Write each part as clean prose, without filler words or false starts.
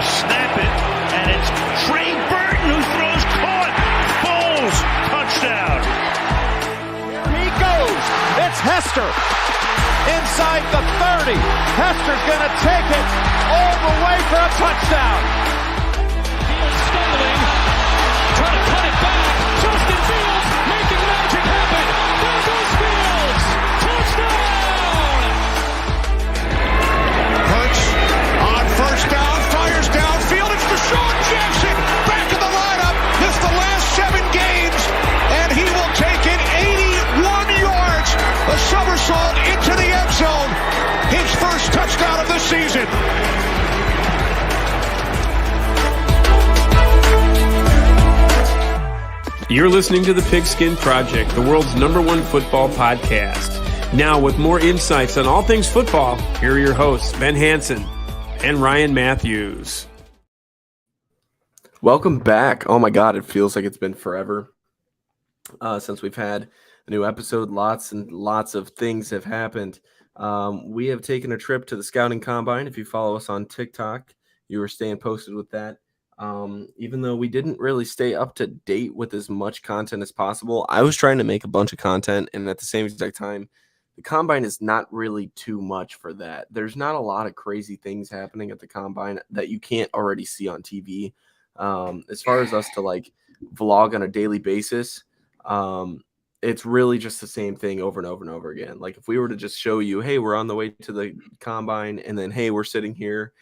to snap it, and it's Trey Burton who throws caught. Foles, touchdown. Here he goes. It's Hester inside the 30. Hester's going to take it all the way for a touchdown. Fields stumbling, trying to cut it back. Justin Fields making magic happen. There goes Fields. Touchdown! Hurts on first down, fires downfield. It's Deshaun Jackson back in the lineup. It's the last 7 games, and he will take it 81 yards. A somersault into the end zone. His first touchdown of the season. You're listening to The Pigskin Project, the world's #1 football podcast. Now, with more insights on all things football, here are your hosts, Ben Hansen and Ryan Matthews. Welcome back. Oh my God, it feels like it's been forever since we've had a new episode. Lots and lots of things have happened. We have taken a trip to the Scouting Combine. If you follow us on TikTok, you were staying posted with that. Even though we didn't really stay up to date with as much content as possible, I was trying to make a bunch of content, and at the same exact time, the Combine is not really too much for that. There's not a lot of crazy things happening at the Combine that you can't already see on TV. As far as us to like vlog on a daily basis, it's really just the same thing over and over and over again. Like if we were to just show you, hey, we're on the way to the Combine, and then, hey, we're sitting here,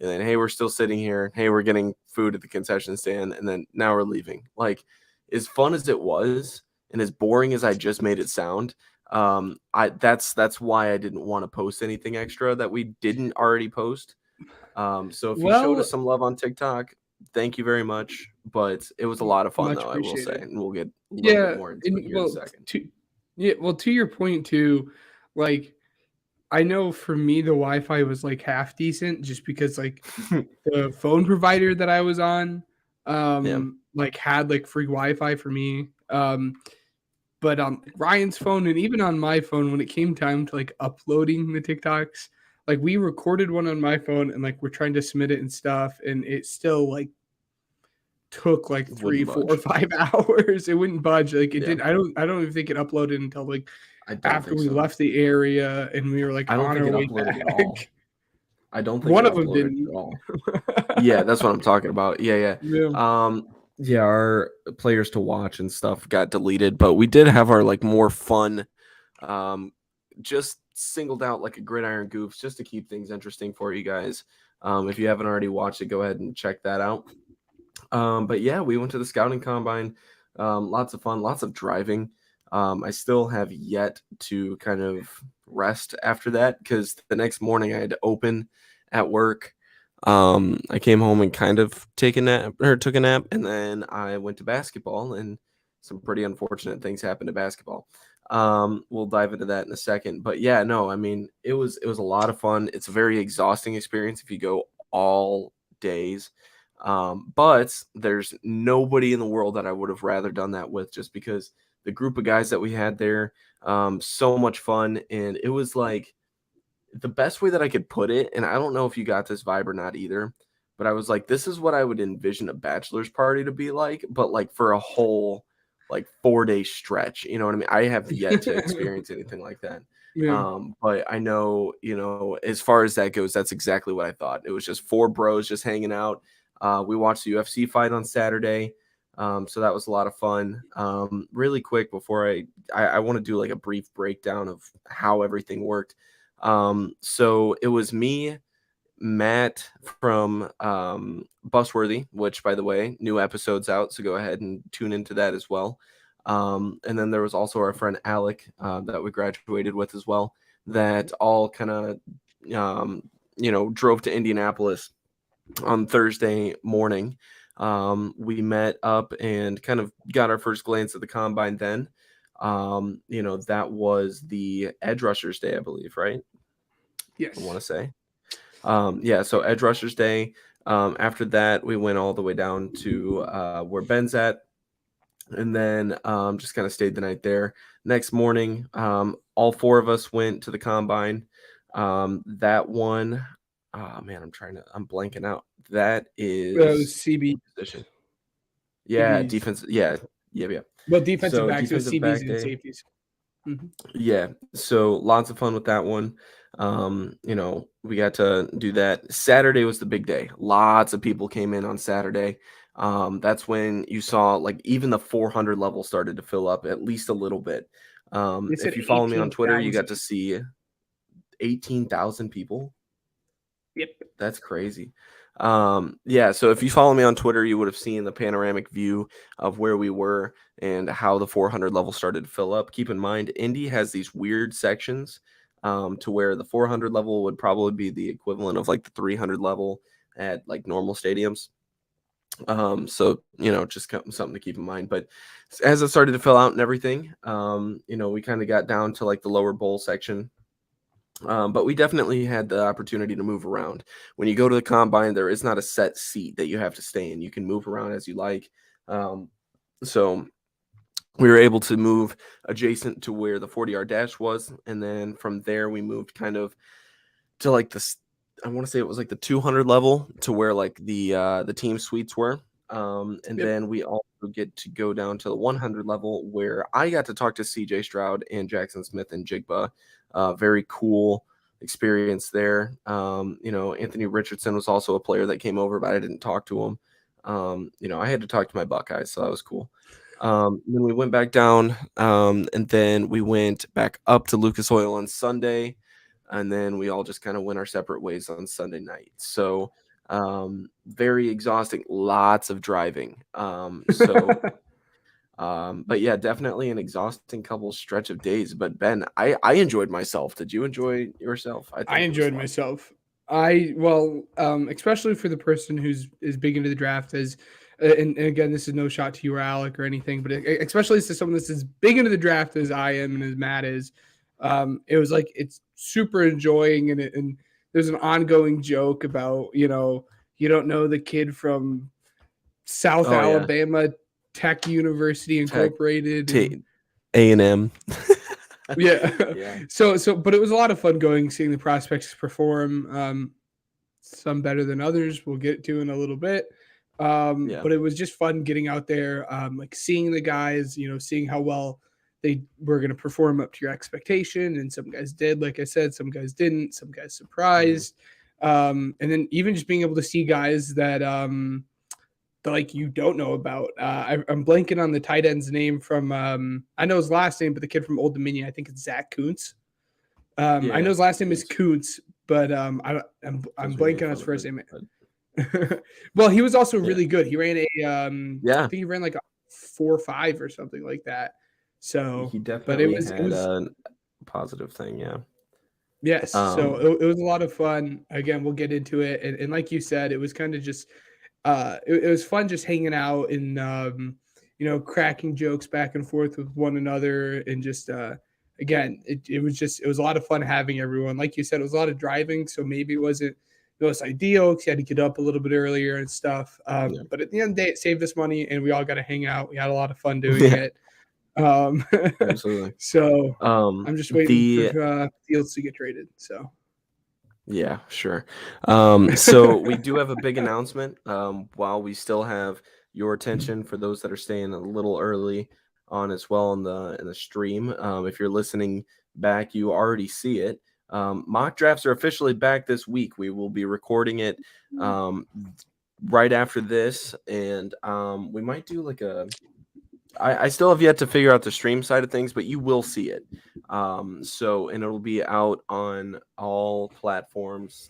and then, hey, we're still sitting here. Hey, we're getting food at the concession stand. And then now we're leaving. Like, as fun as it was and as boring as I just made it sound, that's why I didn't want to post anything extra that we didn't already post. So if you showed us some love on TikTok, thank you very much. But it was a lot of fun, though, I will say. And we'll get a little bit more into it here in a second. To your point, too, like, I know for me, the Wi-Fi was like half decent just because like the phone provider that I was on like had like free Wi-Fi for me. But on Ryan's phone and even on my phone, when it came time to like uploading the TikToks, like we recorded one on my phone and like we're trying to submit it and stuff. And it still like took like 3, 4, 5 hours. It wouldn't budge. Like it didn't. I don't even think it uploaded until like after we left the area and we were like on our way back. I don't think one of them didn't at all. Yeah, that's what I'm talking about. Yeah. Our players to watch and stuff got deleted, but we did have our like more fun, just singled out like a gridiron goofs just to keep things interesting for you guys. If you haven't already watched it, go ahead and check that out. But yeah, we went to the Scouting Combine. Lots of fun, lots of driving. I still have yet to kind of rest after that because the next morning I had to open at work. I came home and kind of took a nap, and then I went to basketball, and some pretty unfortunate things happened to basketball. We'll dive into that in a second. But yeah, no, I mean, it was a lot of fun. It's a very exhausting experience if you go all days. But there's nobody in the world that I would have rather done that with, just because the group of guys that we had there, so much fun. And it was like the best way that I could put it. And I don't know if you got this vibe or not either, but I was like, this is what I would envision a bachelor's party to be like, but like for a whole like 4-day stretch, you know what I mean? I have yet to experience anything like that. Yeah. But I know, as far as that goes, that's exactly what I thought. It was just 4 bros just hanging out. We watched the UFC fight on Saturday. So that was a lot of fun. Really quick before I want to do like a brief breakdown of how everything worked. So it was me, Matt from Busworthy, which, by the way, new episodes out, so go ahead and tune into that as well. And then there was also our friend Alec that we graduated with as well, that all kind of drove to Indianapolis on Thursday morning. We met up and kind of got our first glance at the Combine then. That was the Edge Rushers Day, I believe, right? Yes. I want to say. So Edge Rushers Day. After that, we went all the way down to where Ben's at, and then just kind of stayed the night there. Next morning, all 4 of us went to the Combine. That one, Oh man, I'm blanking out. That is CB position. Yeah, DBs. defense. Yeah. Well, defensive So backs, so defensive CBs back and day. safeties. Mhm. Yeah. So lots of fun with that one. We got to do that. Saturday was the big day. Lots of people came in on Saturday. That's when you saw like even the 400 level started to fill up at least a little bit. They said If you follow me on Twitter, you 18,000. got to see 18,000 people. Yep. That's crazy. Yeah, so if you follow me on Twitter, you would have seen the panoramic view of where we were and how the 400 level started to fill up. Keep in mind, Indy has these weird sections to where the 400 level would probably be the equivalent of like the 300 level at like normal stadiums. So just something to keep in mind. But as it started to fill out and everything, we kind of got down to like the lower bowl section. But we definitely had the opportunity to move around. When you go to the combine, there is not a set seat that you have to stay in. You can move around as you like. So we were able to move adjacent to where the 40-yard dash was. And then from there, we moved kind of to like this, I want to say it was like the 200 level to where like the team suites were. And Yep. then we also get to go down to the 100 level where I got to talk to CJ Stroud and Jackson Smith and Jigba. Very cool experience there. Anthony Richardson was also a player that came over, but I didn't talk to him. I had to talk to my Buckeyes, so that was cool. Then we went back down, and then we went back up to Lucas Oil on Sunday, and then we all just kind of went our separate ways on Sunday night. So very exhausting, lots of driving. But yeah, definitely an exhausting couple stretch of days. But Ben, I enjoyed myself. Did you enjoy yourself? I think it was enjoyed fun. myself. Especially for the person who's is big into the draft as, and again, this is no shot to you or Alec or anything, but especially to someone that's as big into the draft as I am and as Matt is, it was like it's super enjoying and there's an ongoing joke about you don't know the kid from South Oh, yeah. Alabama Tech University Incorporated. A&M. Yeah. Yeah. So, but it was a lot of fun seeing the prospects perform. Some better than others. We'll get to in a little bit. Yeah. But it was just fun getting out there, like seeing the guys, seeing how well they were going to perform up to your expectation. And some guys did, like I said, some guys didn't, some guys surprised. And then even just being able to see guys that, like you don't know about. I'm blanking on the tight end's name from I know his last name, but the kid from Old Dominion, I think it's Zach Kuntz. I know his last name is Kuntz, but I'm blanking on his first name. Well, he was also really good. He ran I think he ran like a 4.5 or something like that. So he definitely it was a positive thing, yeah. Yes. So it was a lot of fun. Again, we'll get into it. And like you said, it was kind of just it was fun just hanging out and cracking jokes back and forth with one another and just again it was a lot of fun having everyone. Like you said, it was a lot of driving, so maybe it wasn't the most ideal because you had to get up a little bit earlier and stuff. But at the end of the day, it saved us money and we all got to hang out. We had a lot of fun doing it. Absolutely. So I'm just waiting for Fields to get traded. So yeah, sure. So we do have a big announcement. While we still have your attention for those that are staying a little early on as well in the stream. If you're listening back, you already see it. Mock drafts are officially back this week. We will be recording it right after this, and we might do like I still have yet to figure out the stream side of things, but you will see it. And it'll be out on all platforms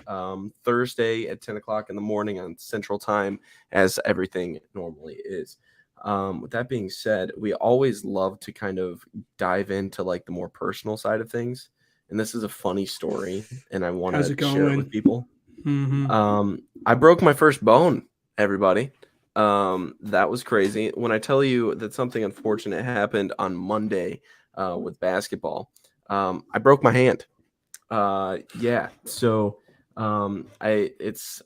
Thursday at 10 o'clock in the morning on Central Time, as everything normally is. With that being said, we always love to kind of dive into like the more personal side of things. And this is a funny story, and I want to share it with people. Mm-hmm. I broke my first bone, everybody. That was crazy. When I tell you that something unfortunate happened on Monday with basketball, I broke my hand. Yeah. So it's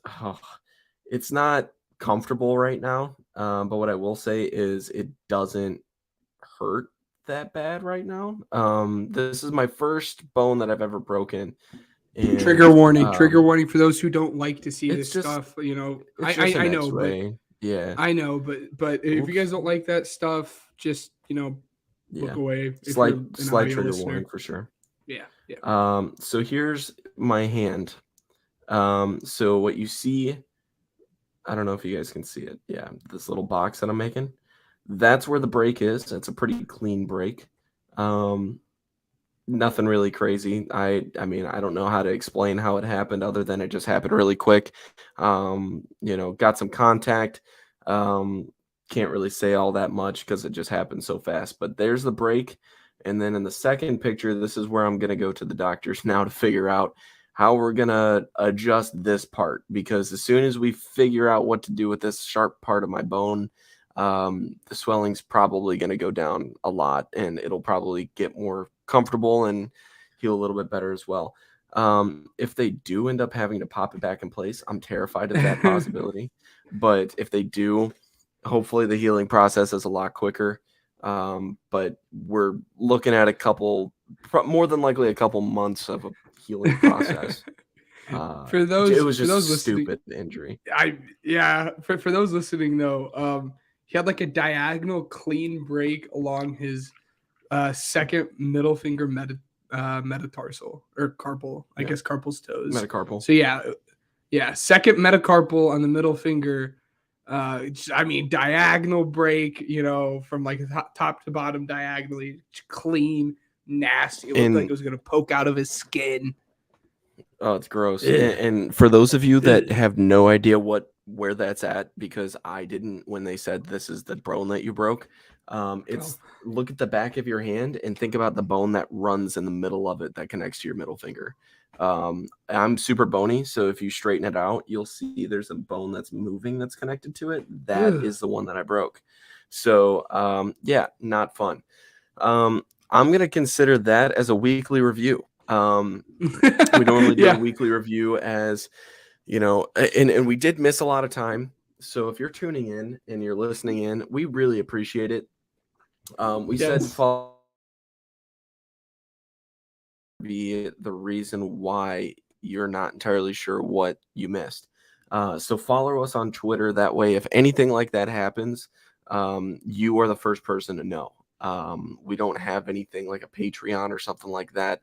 not comfortable right now. But what I will say is it doesn't hurt that bad right now. This is my first bone that I've ever broken And trigger warning for those who don't like to see this stuff. You know, I know, but yeah, I know, but if you guys don't like that stuff, just look away. If slight you're an audio trigger listener. warning for sure. Yeah. So here's my hand. So what you see, I don't know if you guys can see it. Yeah, this little box that I'm making. That's where the break is. It's a pretty clean break. Nothing really crazy. I mean, I don't know how to explain how it happened other than it just happened really quick. Got some contact. Can't really say all that much because it just happened so fast. But there's the break. And then in the second picture, this is where I'm going to go to the doctors now to figure out how we're going to adjust this part. Because as soon as we figure out what to do with this sharp part of my bone, the swelling's probably going to go down a lot and it'll probably get more comfortable and heal a little bit better as well. If they do end up having to pop it back in place, I'm terrified of that possibility. But if they do, hopefully the healing process is a lot quicker. But we're looking at more than likely a couple months of a healing process. For those, it was just for those a stupid listening, injury. For those listening though, he had like a diagonal clean break along his second middle finger metatarsal or carpal. I guess carpal's toes. Metacarpal. So yeah, second metacarpal on the middle finger. Diagonal break, from like top to bottom diagonally, clean, nasty. It looked like it was going to poke out of his skin. Oh, it's gross. And for those of you that have no idea where that's at, because I didn't when they said this is the bone that you broke, look at the back of your hand and think about the bone that runs in the middle of it that connects to your middle finger. I'm super bony, so if you straighten it out, you'll see there's a bone that's moving that's connected to it. That is the one that I broke. So, not fun. I'm going to consider that as a weekly review. We normally do a weekly review as, and we did miss a lot of time. So if you're tuning in and you're listening in, we really appreciate it. We said follow be the reason why you're not entirely sure what you missed. So follow us on Twitter. That way, if anything like that happens, you are the first person to know. We don't have anything like a Patreon or something like that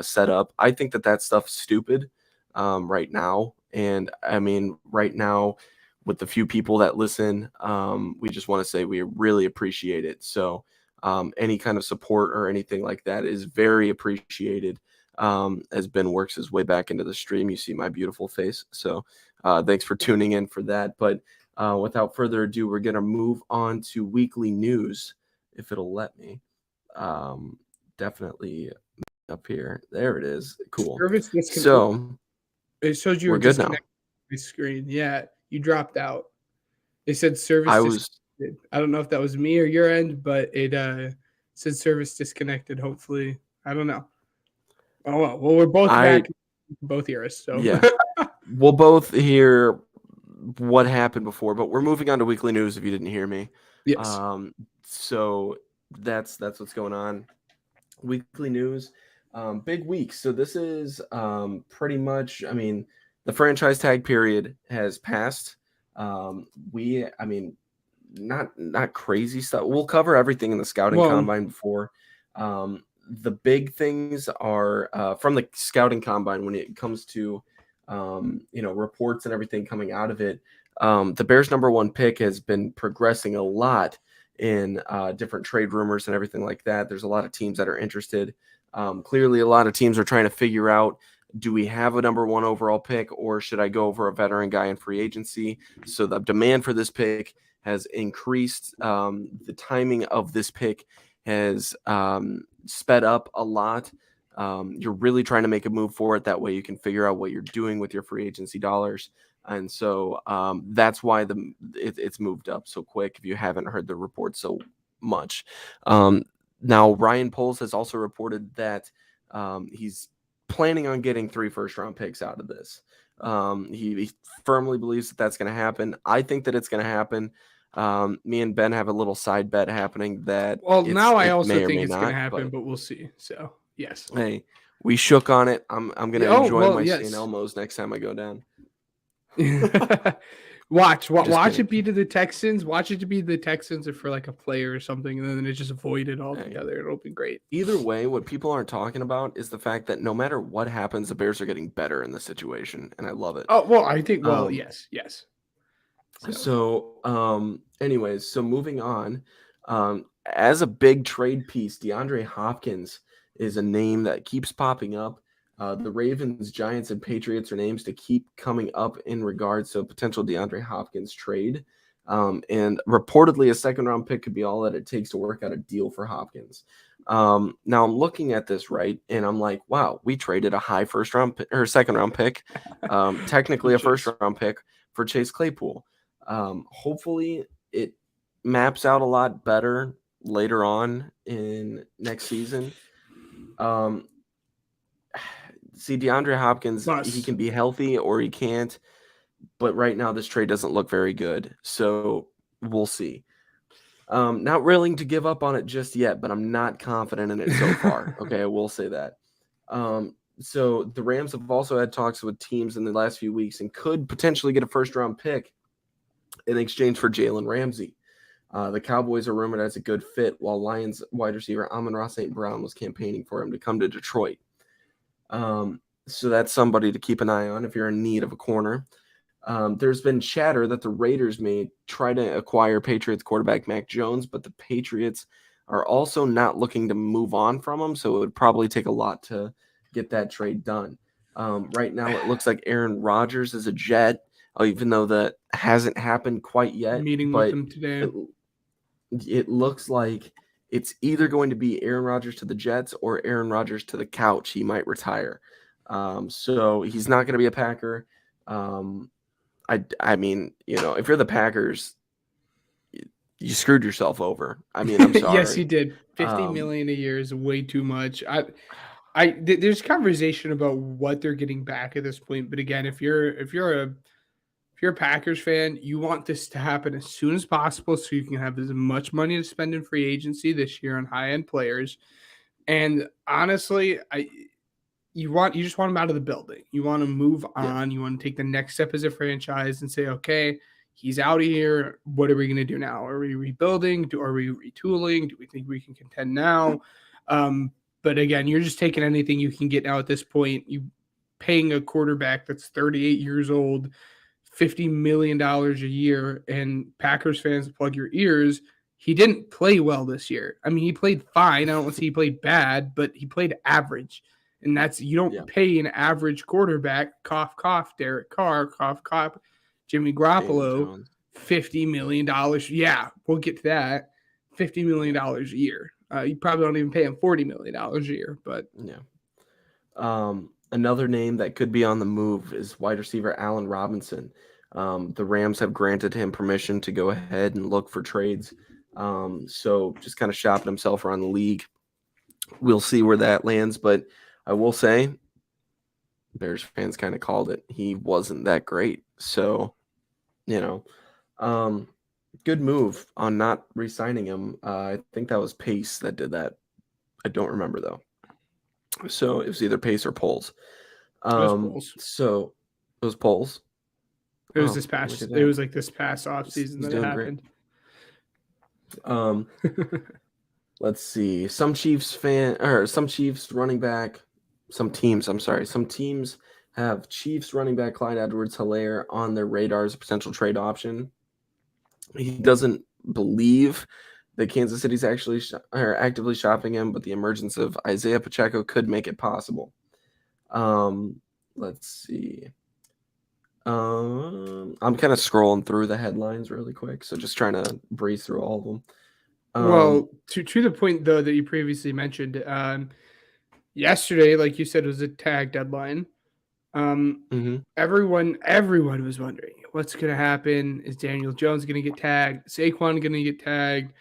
set up. I think that stuff's stupid right now. And I mean, right now, with the few people that listen, we just want to say we really appreciate it. So any kind of support or anything like that is very appreciated. As Ben works his way back into the stream, you see my beautiful face. So thanks for tuning in for that. But without further ado, we're going to move on to weekly news, if it'll let me. Definitely up here. There it is. Cool. So it showed you were disconnected from my screen. Yeah, you dropped out. It said service disconnected. I don't know if that was me or your end, but it said service disconnected. Hopefully, I don't know. Oh well, we're both back. Both hear us. So yeah, we'll both hear what happened before, but we're moving on to weekly news. If you didn't hear me, yes. So that's what's going on. Weekly news, big week. So this is pretty much. I mean, the franchise tag period has passed. Not crazy stuff. We'll cover everything in the scouting combine before. The big things are from the scouting combine when it comes to reports and everything coming out of it. The Bears' #1 pick has been progressing a lot in different trade rumors and everything like that. There's a lot of teams that are interested. Clearly, a lot of teams are trying to figure out, do we have a #1 overall pick, or should I go over a veteran guy in free agency? So the demand for this pick has increased. The timing of this pick has sped up a lot. You're really trying to make a move for it. That way you can figure out what you're doing with your free agency dollars. And so that's why it's moved up so quick, if you haven't heard the report so much. Now, Ryan Poles has also reported that he's planning on getting 3 first-round picks out of this. He firmly believes that that's going to happen. I think that it's going to happen. Me and Ben have a little side bet happening that now I also think it's going to happen, but we'll see. So yes. Hey, We shook on it. I'm gonna enjoy my St. Yes. Elmo's next time I go down. Watch kidding. it be to the Texans. Watch it to be the Texans or for like a player or something, and then it just avoided altogether. It'll be great. Either way, what people aren't talking about is the fact that no matter what happens, the Bears are getting better in this situation, and I love it. Oh well, I think yes. Anyways, so moving on, as a big trade piece, DeAndre Hopkins is a name that keeps popping up. The Ravens, Giants, and Patriots are names to keep coming up in regards to a potential DeAndre Hopkins trade. And reportedly, a second-round pick could be all that it takes to work out a deal for Hopkins. Now I'm looking at this, right, and I'm like, wow, we traded a high second-round pick, technically a first-round pick for Chase Claypool. Hopefully, it maps out a lot better later on in next season. See, DeAndre Hopkins, he can be healthy or he can't. But right now, this trade doesn't look very good. So we'll see. Not willing to give up on it just yet, but I'm not confident in it so far. Okay, I will say that. So the Rams have also had talks with teams in the last few weeks and could potentially get a first-round pick in exchange for Jalen Ramsey. The Cowboys are rumored as a good fit, while Lions wide receiver Amon-Ra St. Brown was campaigning for him to come to Detroit. So that's somebody to keep an eye on if you're in need of a corner. There's been chatter that the Raiders may try to acquire Patriots quarterback Mac Jones, but the Patriots are also not looking to move on from him, so it would probably take a lot to get that trade done. Right now, it looks like Aaron Rodgers is a Jet, even though that hasn't happened quite yet. Meeting with him today. It looks like it's either going to be Aaron Rodgers to the Jets or Aaron Rodgers to the couch. He might retire. So he's not going to be a Packer. I mean, if you're the Packers, you screwed yourself over. I mean, I'm sorry. Yes, you did. $50 million a year is way too much. There's conversation about what they're getting back at this point, but again, if you're a Packers fan, you want this to happen as soon as possible so you can have as much money to spend in free agency this year on high-end players. And honestly, you just want them out of the building. You want to move on. You want to take the next step as a franchise and say, okay, he's out of here. What are we going to do now? Are we rebuilding? Are we retooling? Do we think we can contend now? But again, you're just taking anything you can get now at this point. You paying a quarterback that's 38 years old, $50 million a year, and Packers fans, plug your ears. He didn't play well this year. I mean, he played fine. I don't want to say he played bad, but he played average. And you don't pay an average quarterback, cough, cough, Derek Carr, cough, cough, Jimmy Garoppolo, $50 million. Yeah, we'll get to that. $50 million a year. You probably don't even pay him $40 million a year, but another name that could be on the move is wide receiver Allen Robinson. The Rams have granted him permission to go ahead and look for trades. So just kind of shopping himself around the league. We'll see where that lands, but I will say Bears fans kind of called it. He wasn't that great. So, good move on not re-signing him. I think that was Pace that did that. I don't remember, though. So it was either Pace or Poles. So it was Poles. It was It was like this past offseason that it happened. Let's see. Some teams have Chiefs running back Clyde Edwards-Helaire on their radar as a potential trade option. He doesn't believe that Kansas City's actually actively shopping him, but the emergence of Isaiah Pacheco could make it possible. Let's see. I'm kind of scrolling through the headlines really quick, so just trying to breeze through all of them. Well, to the point, though, that you previously mentioned, yesterday, like you said, was a tag deadline. Everyone was wondering what's going to happen. Is Daniel Jones going to get tagged? Saquon going to get tagged?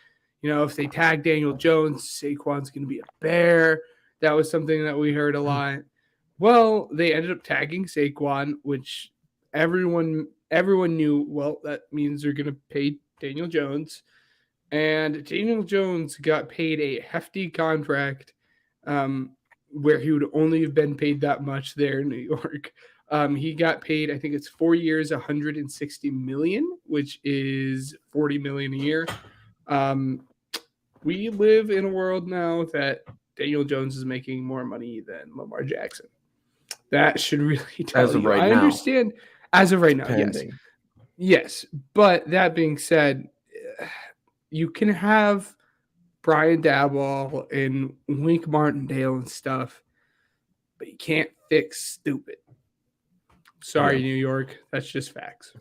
If they tag Daniel Jones, Saquon's going to be a Bear. That was something that we heard a lot. Well, they ended up tagging Saquon, which everyone knew. Well, that means they're going to pay Daniel Jones. And Daniel Jones got paid a hefty contract where he would only have been paid that much there in New York. He got paid, I think it's 4 years, $160 million, which is $40 million a year. We live in a world now that Daniel Jones is making more money than Lamar Jackson. That should really tell As of you. right I now. understand as of right now, Pending. yes. But that being said, you can have Brian Daboll and Wink Martindale and stuff, but you can't fix stupid. Sorry, New York. That's just facts.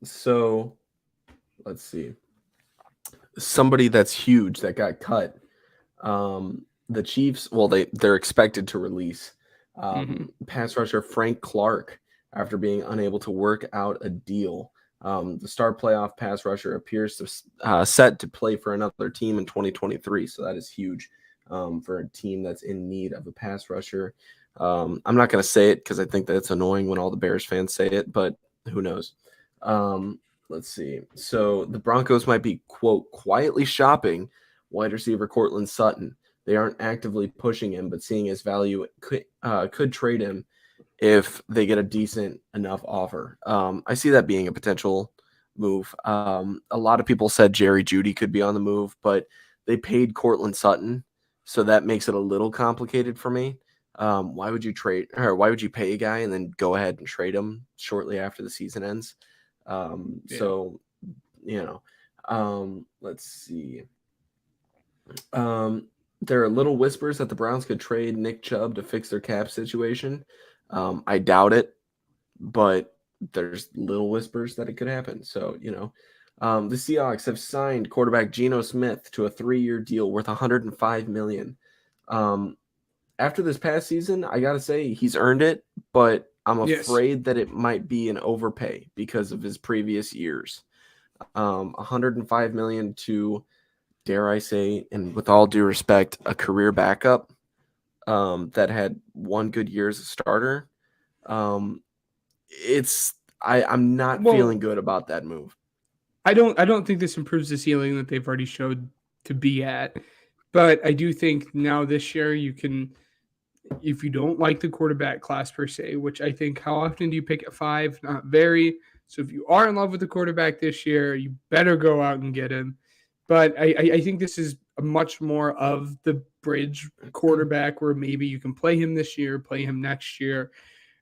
So let's see. Somebody that's huge that got cut. The Chiefs, well, they're expected to release pass rusher Frank Clark after being unable to work out a deal. The star playoff pass rusher appears to set to play for another team in 2023, so that is huge for a team that's in need of a pass rusher. I'm not going to say it because I think that it's annoying when all the Bears fans say it, but who knows? Let's see. So the Broncos might be, quote, quietly shopping wide receiver Courtland Sutton. They aren't actively pushing him, but seeing his value could trade him if they get a decent enough offer. I see that being a potential move. A lot of people said Jerry Jeudy could be on the move, but they paid Courtland Sutton, so that makes it a little complicated for me. Why would you pay a guy and then go ahead and trade him shortly after the season ends? So, let's see. There are little whispers that the Browns could trade Nick Chubb to fix their cap situation. I doubt it, but there's little whispers that it could happen. So, the Seahawks have signed quarterback Geno Smith to a 3-year deal worth $105 million. After this past season, I got to say he's earned it, but I'm afraid that it might be an overpay because of his previous years. $105 million to, dare I say, and with all due respect, a career backup that had one good year as a starter. I'm not feeling good about that move. I don't think this improves the ceiling that they've already showed to be at, but I do think now this year you can, if you don't like the quarterback class per se, which I think, how often do you pick at 5? Not very. So if you are in love with the quarterback this year, you better go out and get him. But I think this is a much more of the bridge quarterback where maybe you can play him this year, play him next year,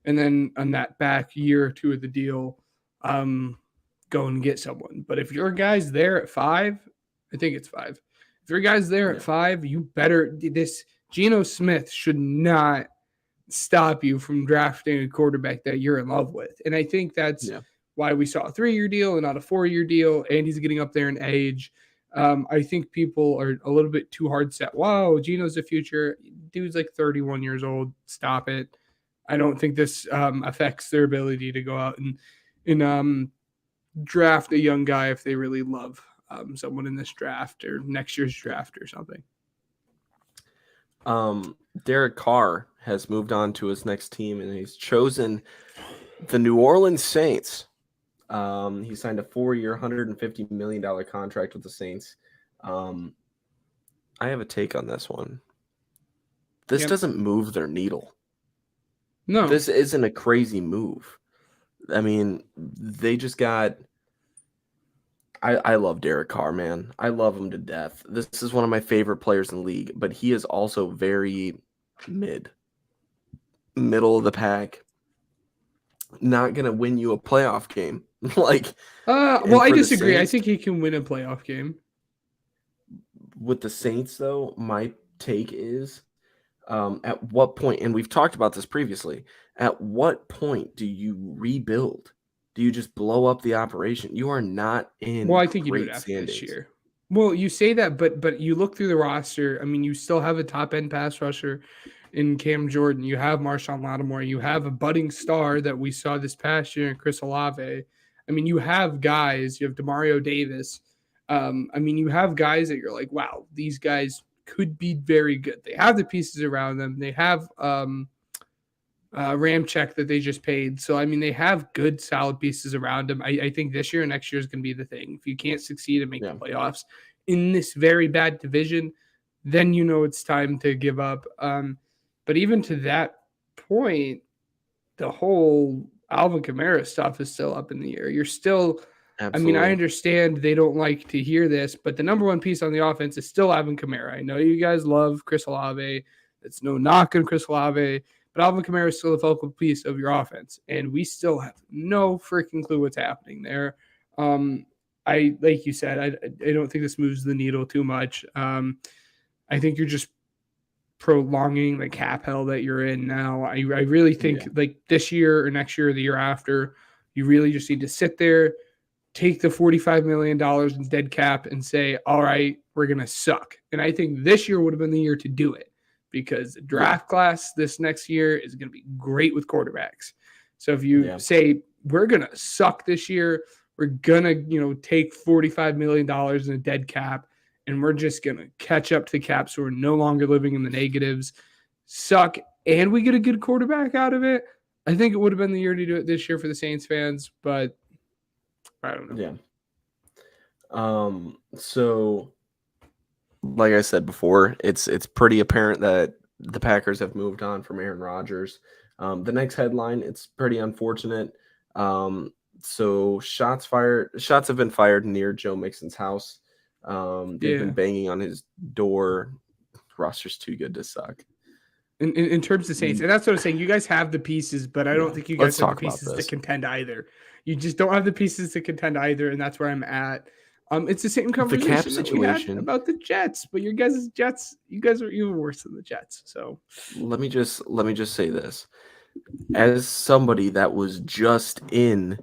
and then on that back year or two of the deal, go and get someone. But if your guy's there at 5, I think it's 5. If your guy's there at 5, you better – this Geno Smith should not stop you from drafting a quarterback that you're in love with. And I think that's why we saw a 3-year deal and not a 4-year deal, and he's getting up there in age. I think people are a little bit too hard set. Wow, Geno's the future. Dude's like 31 years old. Stop it. I don't think this affects their ability to go out and draft a young guy if they really love someone in this draft or next year's draft or something. Derek Carr has moved on to his next team, and he's chosen the New Orleans Saints. He signed a 4-year, $150 million contract with the Saints. I have a take on this one. This doesn't move their needle. No. This isn't a crazy move. I mean, they just got... I love Derek Carr, man. I love him to death. This is one of my favorite players in the league, but he is also very middle of the pack. Not going to win you a playoff game. I disagree. I think he can win a playoff game. With the Saints, though, my take is at what point, and we've talked about this previously, at what point do you rebuild? Do you just blow up the operation? You are not in. Well, I think you do it after this year. Well, you say that, but you look through the roster. I mean, you still have a top-end pass rusher in Cam Jordan. You have Marshawn Lattimore. You have a budding star that we saw this past year in Chris Olave. I mean, you have guys. You have Demario Davis. You have guys that you're like, wow, these guys could be very good. They have the pieces around them. They have Ramczyk that they just paid. So, they have good, solid pieces around them. I think this year and next year is going to be the thing. If you can't succeed and make the playoffs in this very bad division, then it's time to give up. But even to that point, the whole Alvin Kamara stuff is still up in the air. You're still, Absolutely. I understand they don't like to hear this, but the number one piece on the offense is still Alvin Kamara. I know you guys love Chris Olave. It's no knock on Chris Olave, but Alvin Kamara is still the focal piece of your offense, and we still have no freaking clue what's happening there. Like you said, I don't think this moves the needle too much. I think you're just prolonging the cap hell that you're in now. I really think like this year or next year or the year after, you really just need to sit there, take the $45 million in dead cap and say, all right, we're going to suck. And I think this year would have been the year to do it because the draft class this next year is going to be great with quarterbacks. So if you say we're going to suck this year, we're going to, take $45 million in a dead cap, and we're just going to catch up to the cap so we're no longer living in the negatives, suck, and we get a good quarterback out of it. I think it would have been the year to do it this year for the Saints fans, but I don't know. Yeah. So like I said before, it's pretty apparent that the Packers have moved on from Aaron Rodgers. The next headline, it's pretty unfortunate. So shots have been fired near Joe Mixon's house. They've been banging on his door. Roster's too good to suck. In terms of Saints, and that's what I'm saying. You guys have the pieces, but I don't think you guys have the pieces to contend either. You just don't have the pieces to contend either, and that's where I'm at. It's the same conversation the cap situation that we had about the Jets, but your guys' Jets, you guys are even worse than the Jets. So let me just say this. As somebody that was just in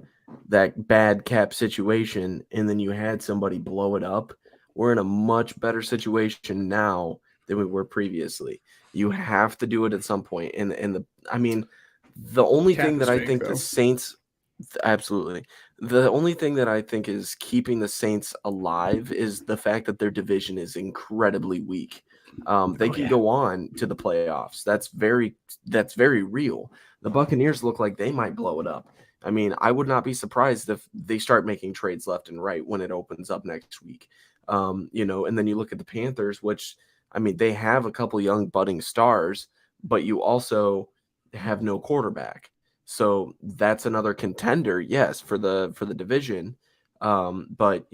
that bad cap situation, and then you had somebody blow it up, we're in a much better situation now than we were previously. You have to do it at some point. And the only thing that I think the Saints absolutely. The only thing that I think is keeping the Saints alive is the fact that their division is incredibly weak. They can go on to the playoffs. That's very real. The Buccaneers look like they might blow it up. I mean, I would not be surprised if they start making trades left and right when it opens up next week. And then you look at the Panthers, which, I mean, they have a couple young budding stars, but you also have no quarterback. So that's another contender, yes, for the division. But,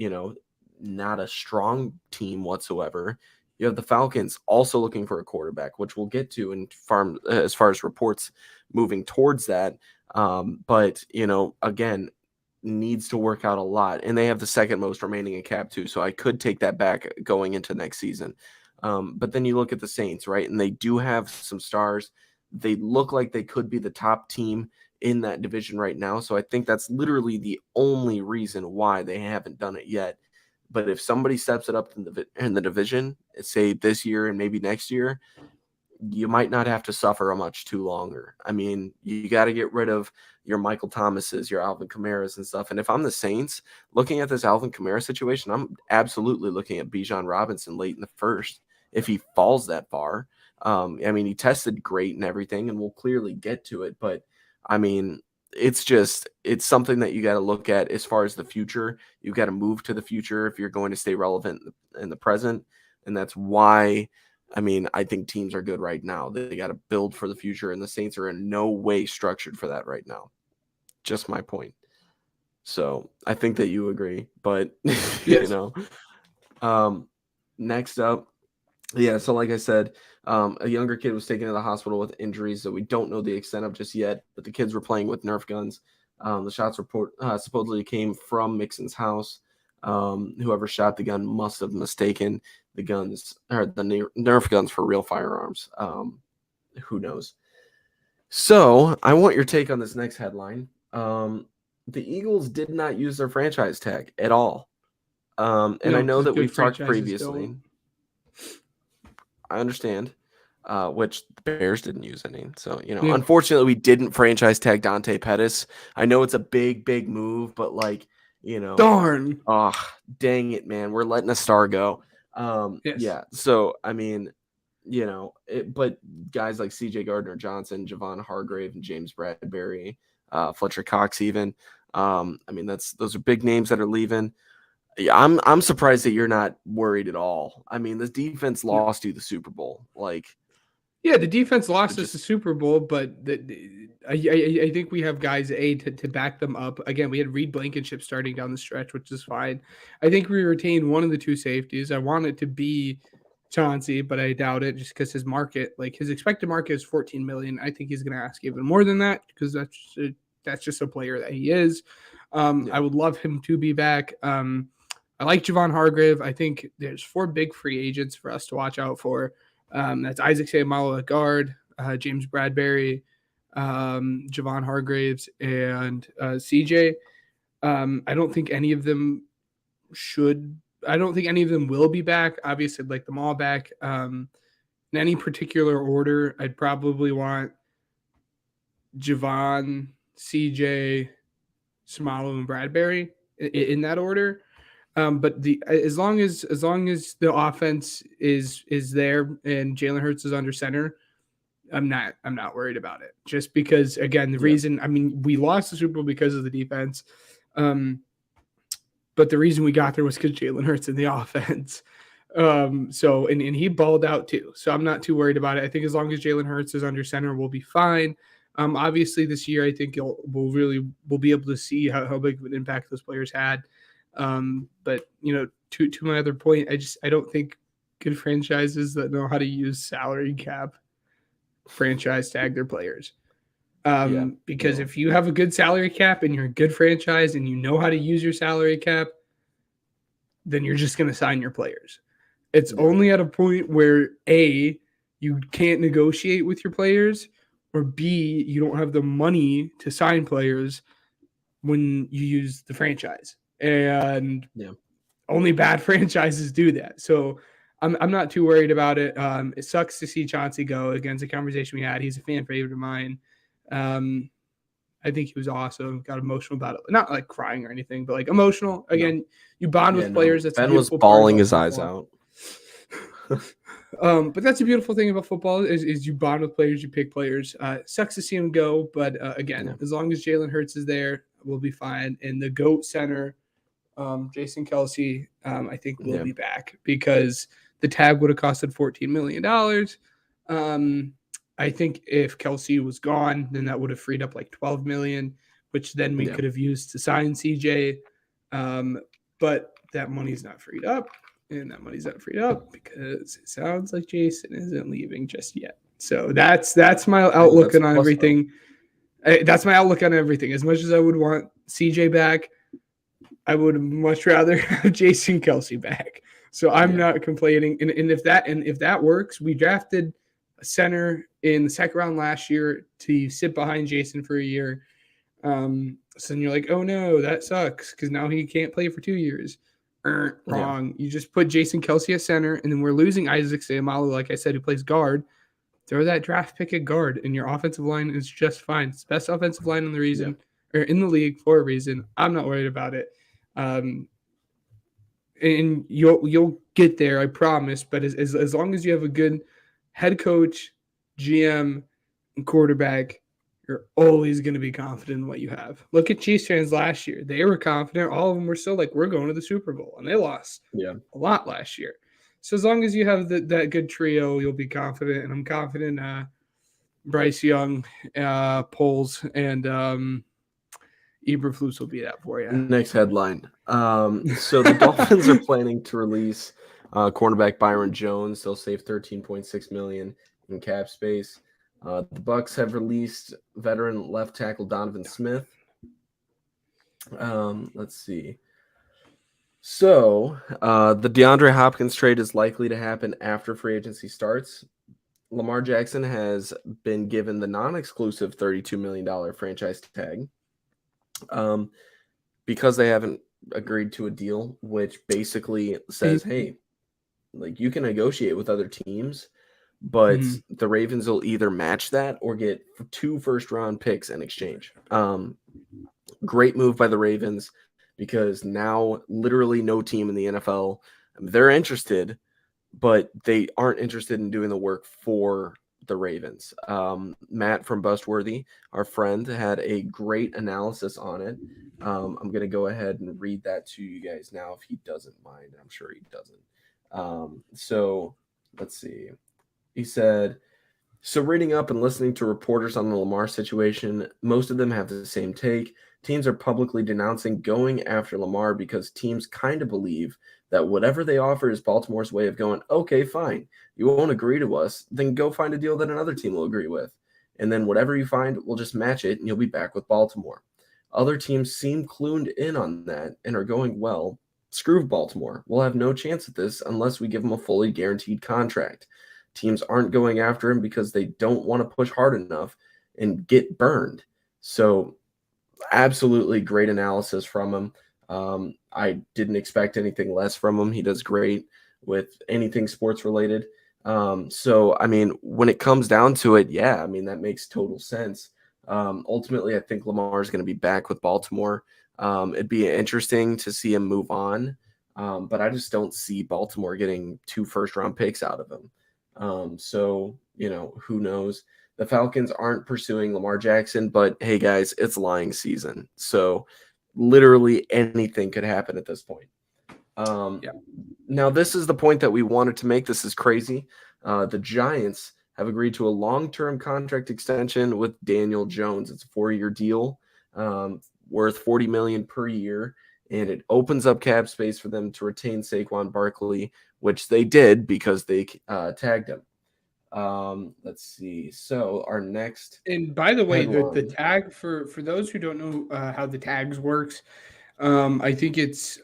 not a strong team whatsoever. You have the Falcons also looking for a quarterback, which we'll get to as far as reports moving towards that. But, again, needs to work out a lot. And they have the second most remaining in cap too. So I could take that back going into next season. But then you look at the Saints, right? And they do have some stars. They look like they could be the top team in that division right now. So I think that's literally the only reason why they haven't done it yet. But if somebody steps it up in the division, say this year and maybe next year, you might not have to suffer much too longer. I mean, you got to get rid of your Michael Thomases, your Alvin Kamaras and stuff. And if I'm the Saints, looking at this Alvin Kamara situation, I'm absolutely looking at Bijan Robinson late in the first if he falls that far. He tested great and everything, and we'll clearly get to it. But, I mean, it's something that you got to look at as far as the future. You got to move to the future if you're going to stay relevant in the present. And that's why, I think teams are good right now. They got to build for the future, and the Saints are in no way structured for that right now. Just my point. So I think that you agree, but yes. Next up, so like I said, a younger kid was taken to the hospital with injuries that we don't know the extent of just yet, but the kids were playing with Nerf guns. The shots supposedly came from Mixon's house. Whoever shot the gun must have mistaken the guns or the Nerf guns for real firearms. Who knows? So I want your take on this next headline. The Eagles did not use their franchise tag at all. And I know that we've talked previously. I understand, which the Bears didn't use any. So, unfortunately, we didn't franchise tag Dante Pettis. I know it's a big, big move, but darn. Oh, dang it, man. We're letting a star go. Yes. Yeah. So, but guys like CJ Gardner-Johnson, Javon Hargrave, and James Bradbury, Fletcher Cox even. Those are big names that are leaving. Yeah, I'm surprised that you're not worried at all. I mean, this defense lost you the Super Bowl. Like, yeah, the defense lost us just the Super Bowl, but I think we have guys to back them up. Again, we had Reed Blankenship starting down the stretch, which is fine. I think we retained one of the two safeties. I want it to be Chauncey, but I doubt it just because his market, like his expected market is 14 million. I think he's going to ask even more than that because that's just a player that he is. I would love him to be back. I like Javon Hargrave. I think there's 4 big free agents for us to watch out for. That's Isaac Seumalo at guard, James Bradbury, Javon Hargraves, and CJ. I don't think any of them will be back. Obviously, I'd like them all back. In any particular order, I'd probably want Javon, CJ, Seumalo, and Bradbury in that order. But as long as the offense is there and Jalen Hurts is under center, I'm not worried about it. Just because, again, the reason, I mean, we lost the Super Bowl because of the defense, but the reason we got there was because Jalen Hurts in the offense. So he balled out too. So I'm not too worried about it. I think as long as Jalen Hurts is under center, we'll be fine. Obviously this year, I think we'll be able to see how big of an impact those players had. But to my other point, I don't think good franchises that know how to use salary cap franchise tag their players. Because if you have a good salary cap and you're a good franchise and you know how to use your salary cap, then you're just going to sign your players. It's only at a point where A, you can't negotiate with your players, or B, you don't have the money to sign players when you use the franchise. And only bad franchises do that. So I'm not too worried about it. It sucks to see Chauncey go. Against the conversation we had, he's a fan favorite of mine. I think he was awesome. Got emotional about it. Not like crying or anything, but like emotional. Again, you bond with players. That's Ben was bawling his eyes out. But that's a beautiful thing about football is you bond with players, you pick players. Sucks to see him go, but again, as long as Jalen Hurts is there, we'll be fine. And the GOAT center, Jason Kelce, I think will be back because the tag would have costed $14 million. I think if Kelce was gone, then that would have freed up like $12 million, which then we could have used to sign CJ. But that money's not freed up. And that money's not freed up because it sounds like Jason isn't leaving just yet. So that's my outlook on everything. That's my outlook on everything. As much as I would want CJ back, I would much rather have Jason Kelce back. So I'm not complaining. And if that works, we drafted a center in the second round last year to sit behind Jason for a year. So then you're like, oh no, that sucks because now he can't play for 2 years. Wrong. You just put Jason Kelce at center, and then we're losing Isaac Seumalo, like I said, who plays guard. Throw that draft pick at guard, and your offensive line is just fine. It's the best offensive line in the league for a reason. I'm not worried about it. And you'll get there, I promise. But as long as you have a good head coach, GM, and quarterback, you're always going to be confident in what you have. Look at Chiefs fans last year. They were confident. All of them were still like, we're going to the Super Bowl. And they lost a lot last year. So as long as you have that good trio, you'll be confident. And I'm confident Bryce Young, Poles, and Eberflus will be that for you. Next headline. So the Dolphins are planning to release cornerback Byron Jones. They'll save $13.6 million in cap space. The Bucs have released veteran left tackle Donovan Smith. Let's see. So the DeAndre Hopkins trade is likely to happen after free agency starts. Lamar Jackson has been given the non-exclusive $32 million franchise tag because they haven't agreed to a deal, which basically says, hey, like you can negotiate with other teams, but the Ravens will either match that or get 2 first-round picks in exchange. Great move by the Ravens because now literally no team in the NFL, they're interested, but they aren't interested in doing the work for the Ravens. Matt from Bustworthy, our friend, had a great analysis on it. I'm going to go ahead and read that to you guys now if he doesn't mind. I'm sure he doesn't. So let's see. He said, so reading up and listening to reporters on the Lamar situation, most of them have the same take. Teams are publicly denouncing going after Lamar because teams kind of believe that whatever they offer is Baltimore's way of going, okay, fine, you won't agree to us, then go find a deal that another team will agree with. And then whatever you find, we'll just match it and you'll be back with Baltimore. Other teams seem clued in on that and are going, well, screw Baltimore. We'll have no chance at this unless we give them a fully guaranteed contract. Teams aren't going after him because they don't want to push hard enough and get burned. So absolutely great analysis from him. I didn't expect anything less from him. He does great with anything sports related. So, I mean, when it comes down to it, yeah, I mean, that makes total sense. Ultimately, I think Lamar is going to be back with Baltimore. It'd be interesting to see him move on. But I just don't see Baltimore getting 2 first-round picks out of him. So, who knows? The Falcons aren't pursuing Lamar Jackson, but hey, guys, it's lying season. So literally anything could happen at this point. Now, this is the point that we wanted to make. This is crazy. The Giants have agreed to a long-term contract extension with Daniel Jones. It's a 4-year deal worth $40 million per year, and it opens up cap space for them to retain Saquon Barkley, which they did because they tagged him. Let's see. So our next, and by the way, the tag for those who don't know how the tags works, I think it's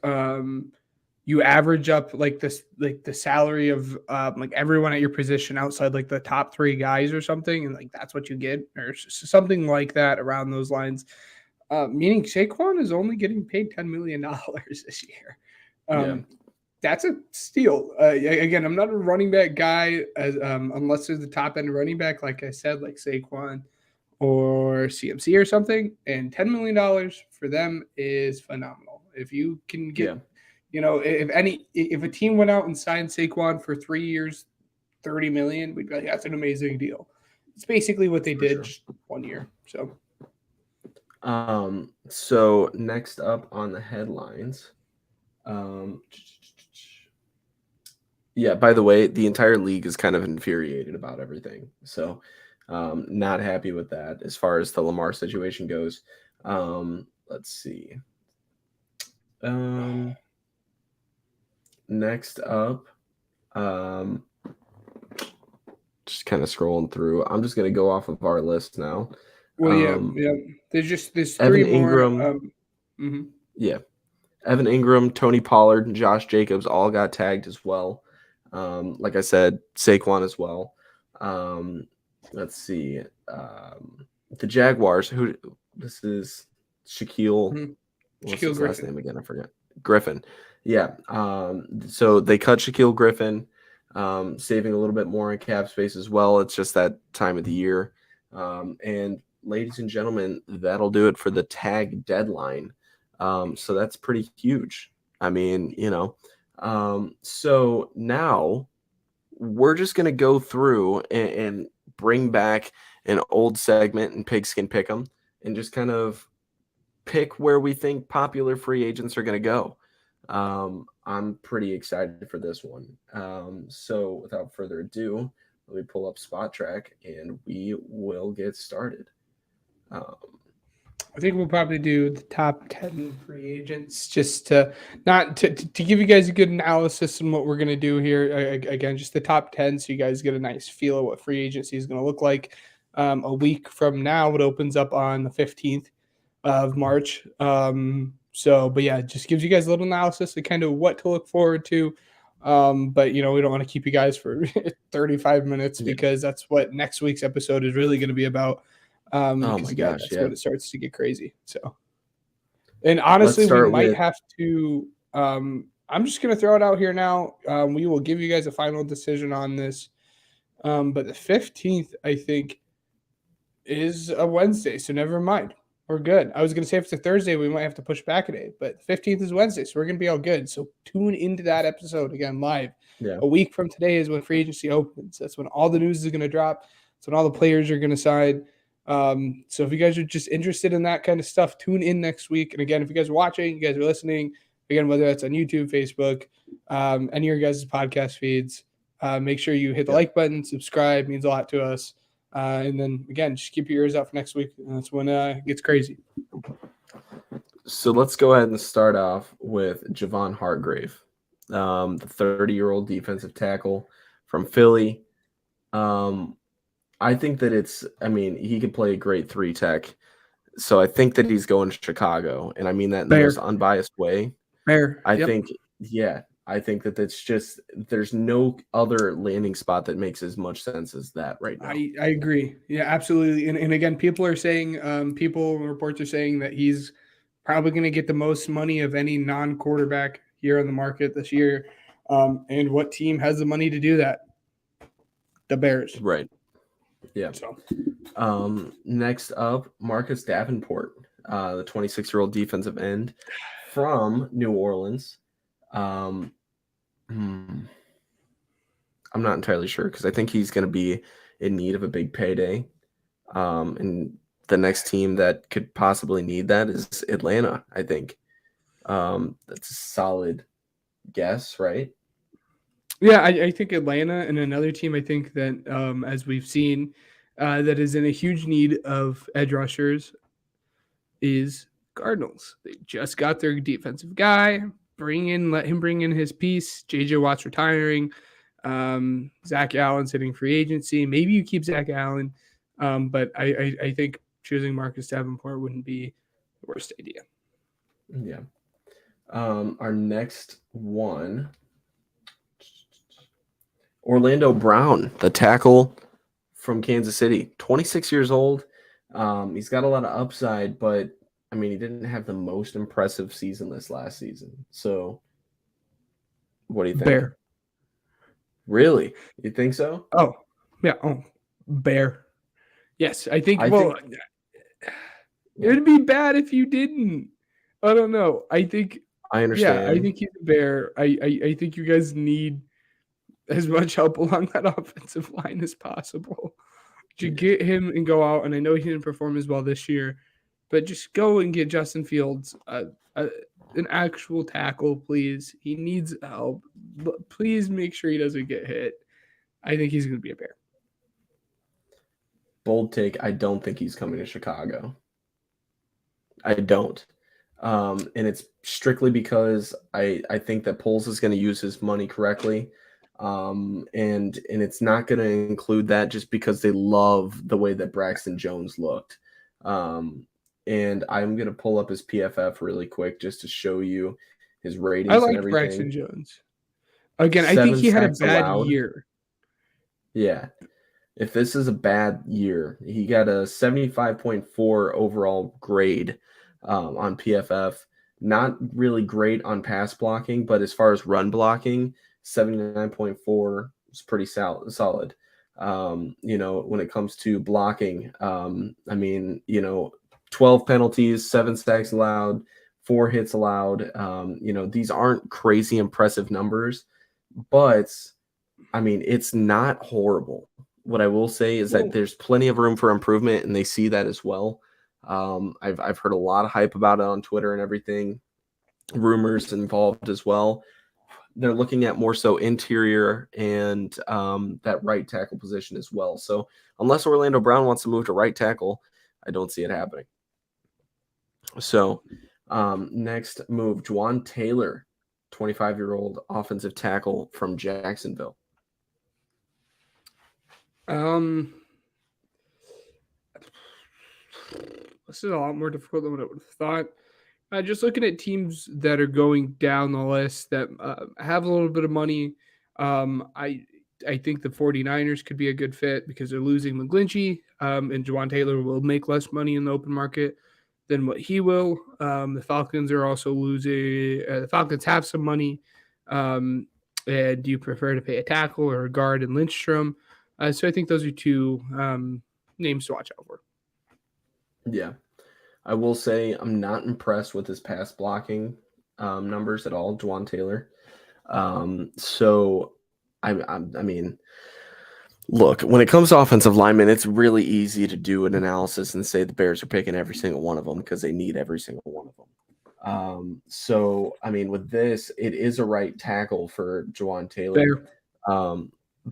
you average up like the salary of like everyone at your position outside like the top 3 guys or something, and like that's what you get or something like that around those lines. Meaning Saquon is only getting paid $10 million this year. That's a steal. Again, I'm not a running back guy unless there's the top end running back, like I said, like Saquon or CMC or something. And $10 million for them is phenomenal. If you can get, if a team went out and signed Saquon for 3 years, $30 million, we'd be like, that's an amazing deal. It's basically what they did just 1 year. So next up on the headlines. Yeah, by the way, the entire league is kind of infuriated about everything. So not happy with that as far as the Lamar situation goes. Let's see. Next up, just kind of scrolling through. I'm just going to go off of our list now. Well, yeah. There's 3 Evan more. Ingram. Yeah. Evan Ingram, Tony Pollard, and Josh Jacobs all got tagged as well. Like I said, Saquon as well. Let's see. The Jaguars, this is Shaquille. What's his last name again? I forgot. Griffin. Yeah. So they cut Shaquille Griffin, saving a little bit more in cap space as well. It's just that time of the year. And ladies and gentlemen, that'll do it for the tag deadline. So that's pretty huge. I mean, so now we're just going to go through and bring back an old segment in Pigskin Pick'em and just kind of pick where we think popular free agents are going to go. I'm pretty excited for this one. So without further ado, let me pull up Spot Track and we will get started. I think we'll probably do the top 10 free agents just to give you guys a good analysis on what we're going to do here. Again, just the top 10 so you guys get a nice feel of what free agency is going to look like. A week from now, it opens up on the 15th of March. But yeah, it just gives you guys a little analysis of kind of what to look forward to. But, we don't want to keep you guys for 35 minutes because that's what next week's episode is really going to be about. Oh my gosh, that's when it starts to get crazy. So, and honestly, we might have to. I'm just gonna throw it out here now. We will give you guys a final decision on this. But the 15th, I think, is a Wednesday, so never mind. We're good. I was gonna say if it's a Thursday, we might have to push back a day, but the 15th is Wednesday, so we're gonna be all good. So tune into that episode again live. Yeah. A week from today is when free agency opens. That's when all the news is gonna drop. It's That's when all the players are going to sign. So if you guys are just interested in that kind of stuff, tune in next week. And again, if you guys are watching, you guys are listening, again, whether that's on YouTube, Facebook, any of your guys' podcast feeds, make sure you hit the like button, subscribe, means a lot to us. And then again, just keep your ears out for next week. And that's when it gets crazy. So let's go ahead and start off with Javon Hargrave, the 30-year-old defensive tackle from Philly. I think that he could play a great 3 tech. So I think that he's going to Chicago. And I mean that in the most unbiased way. I think that that's just, there's no other landing spot that makes as much sense as that right now. I agree. Yeah, absolutely. And again, people are saying, reports are saying that he's probably going to get the most money of any non-quarterback here on the market this year. And what team has the money to do that? The Bears. Right. Yeah. So, next up, Marcus Davenport, the 26-year-old defensive end from New Orleans. I'm not entirely sure because I think he's going to be in need of a big payday. And the next team that could possibly need that is Atlanta, I think. That's a solid guess, right? Yeah, I think Atlanta, and another team I think that, as we've seen, that is in a huge need of edge rushers is Cardinals. They just got their defensive guy. Let him bring in his piece. J.J. Watt's retiring. Zach Allen's hitting free agency. Maybe you keep Zach Allen, but I think choosing Marcus Davenport wouldn't be the worst idea. Yeah. Our next one, Orlando Brown, the tackle from Kansas City, 26 years old. He's got a lot of upside, but he didn't have the most impressive season this last season. So what do you think? Bear. Really? You think so? Oh, yeah. Oh, Bear. Yes, I think, it would be bad if you didn't. I don't know. I understand. Yeah, I think he's a Bear. I think you guys need as much help along that offensive line as possible to get him and go out. And I know he didn't perform as well this year, but just go and get Justin Fields an actual tackle, please. He needs help. But please make sure he doesn't get hit. I think he's going to be a Bear. Bold take. I don't think he's coming to Chicago. I don't. And it's strictly because I think that Poles is going to use his money correctly. And it's not going to include that just because they love the way that Braxton Jones looked. And I'm going to pull up his PFF really quick just to show you his ratings. I like Braxton Jones. Again, I think he had a bad year. Yeah. If this is a bad year, he got a 75.4 overall grade on PFF. Not really great on pass blocking, but as far as run blocking, 79.4 is pretty solid. When it comes to blocking, 12 penalties, 7 sacks allowed, 4 hits allowed. These aren't crazy impressive numbers, but it's not horrible. What I will say is that there's plenty of room for improvement, and they see that as well. I've heard a lot of hype about it on Twitter and everything. Rumors involved as well. They're looking at more so interior and that right tackle position as well. So unless Orlando Brown wants to move to right tackle, I don't see it happening. So next move, Juwan Taylor, 25-year-old offensive tackle from Jacksonville. This is a lot more difficult than what I would have thought. Just looking at teams that are going down the list that have a little bit of money, I think the 49ers could be a good fit because they're losing McGlinchey, and Juwan Taylor will make less money in the open market than what he will. The Falcons are also losing. The Falcons have some money. And do you prefer to pay a tackle or a guard in Lindstrom? So I think those are two names to watch out for. Yeah. I will say I'm not impressed with his pass blocking numbers at all, Juwan Taylor. So, I mean, Look, when it comes to offensive linemen, it's really easy to do an analysis and say the Bears are picking every single one of them because they need every single one of them. So, I mean, with this, it is a right tackle for Jawan Taylor.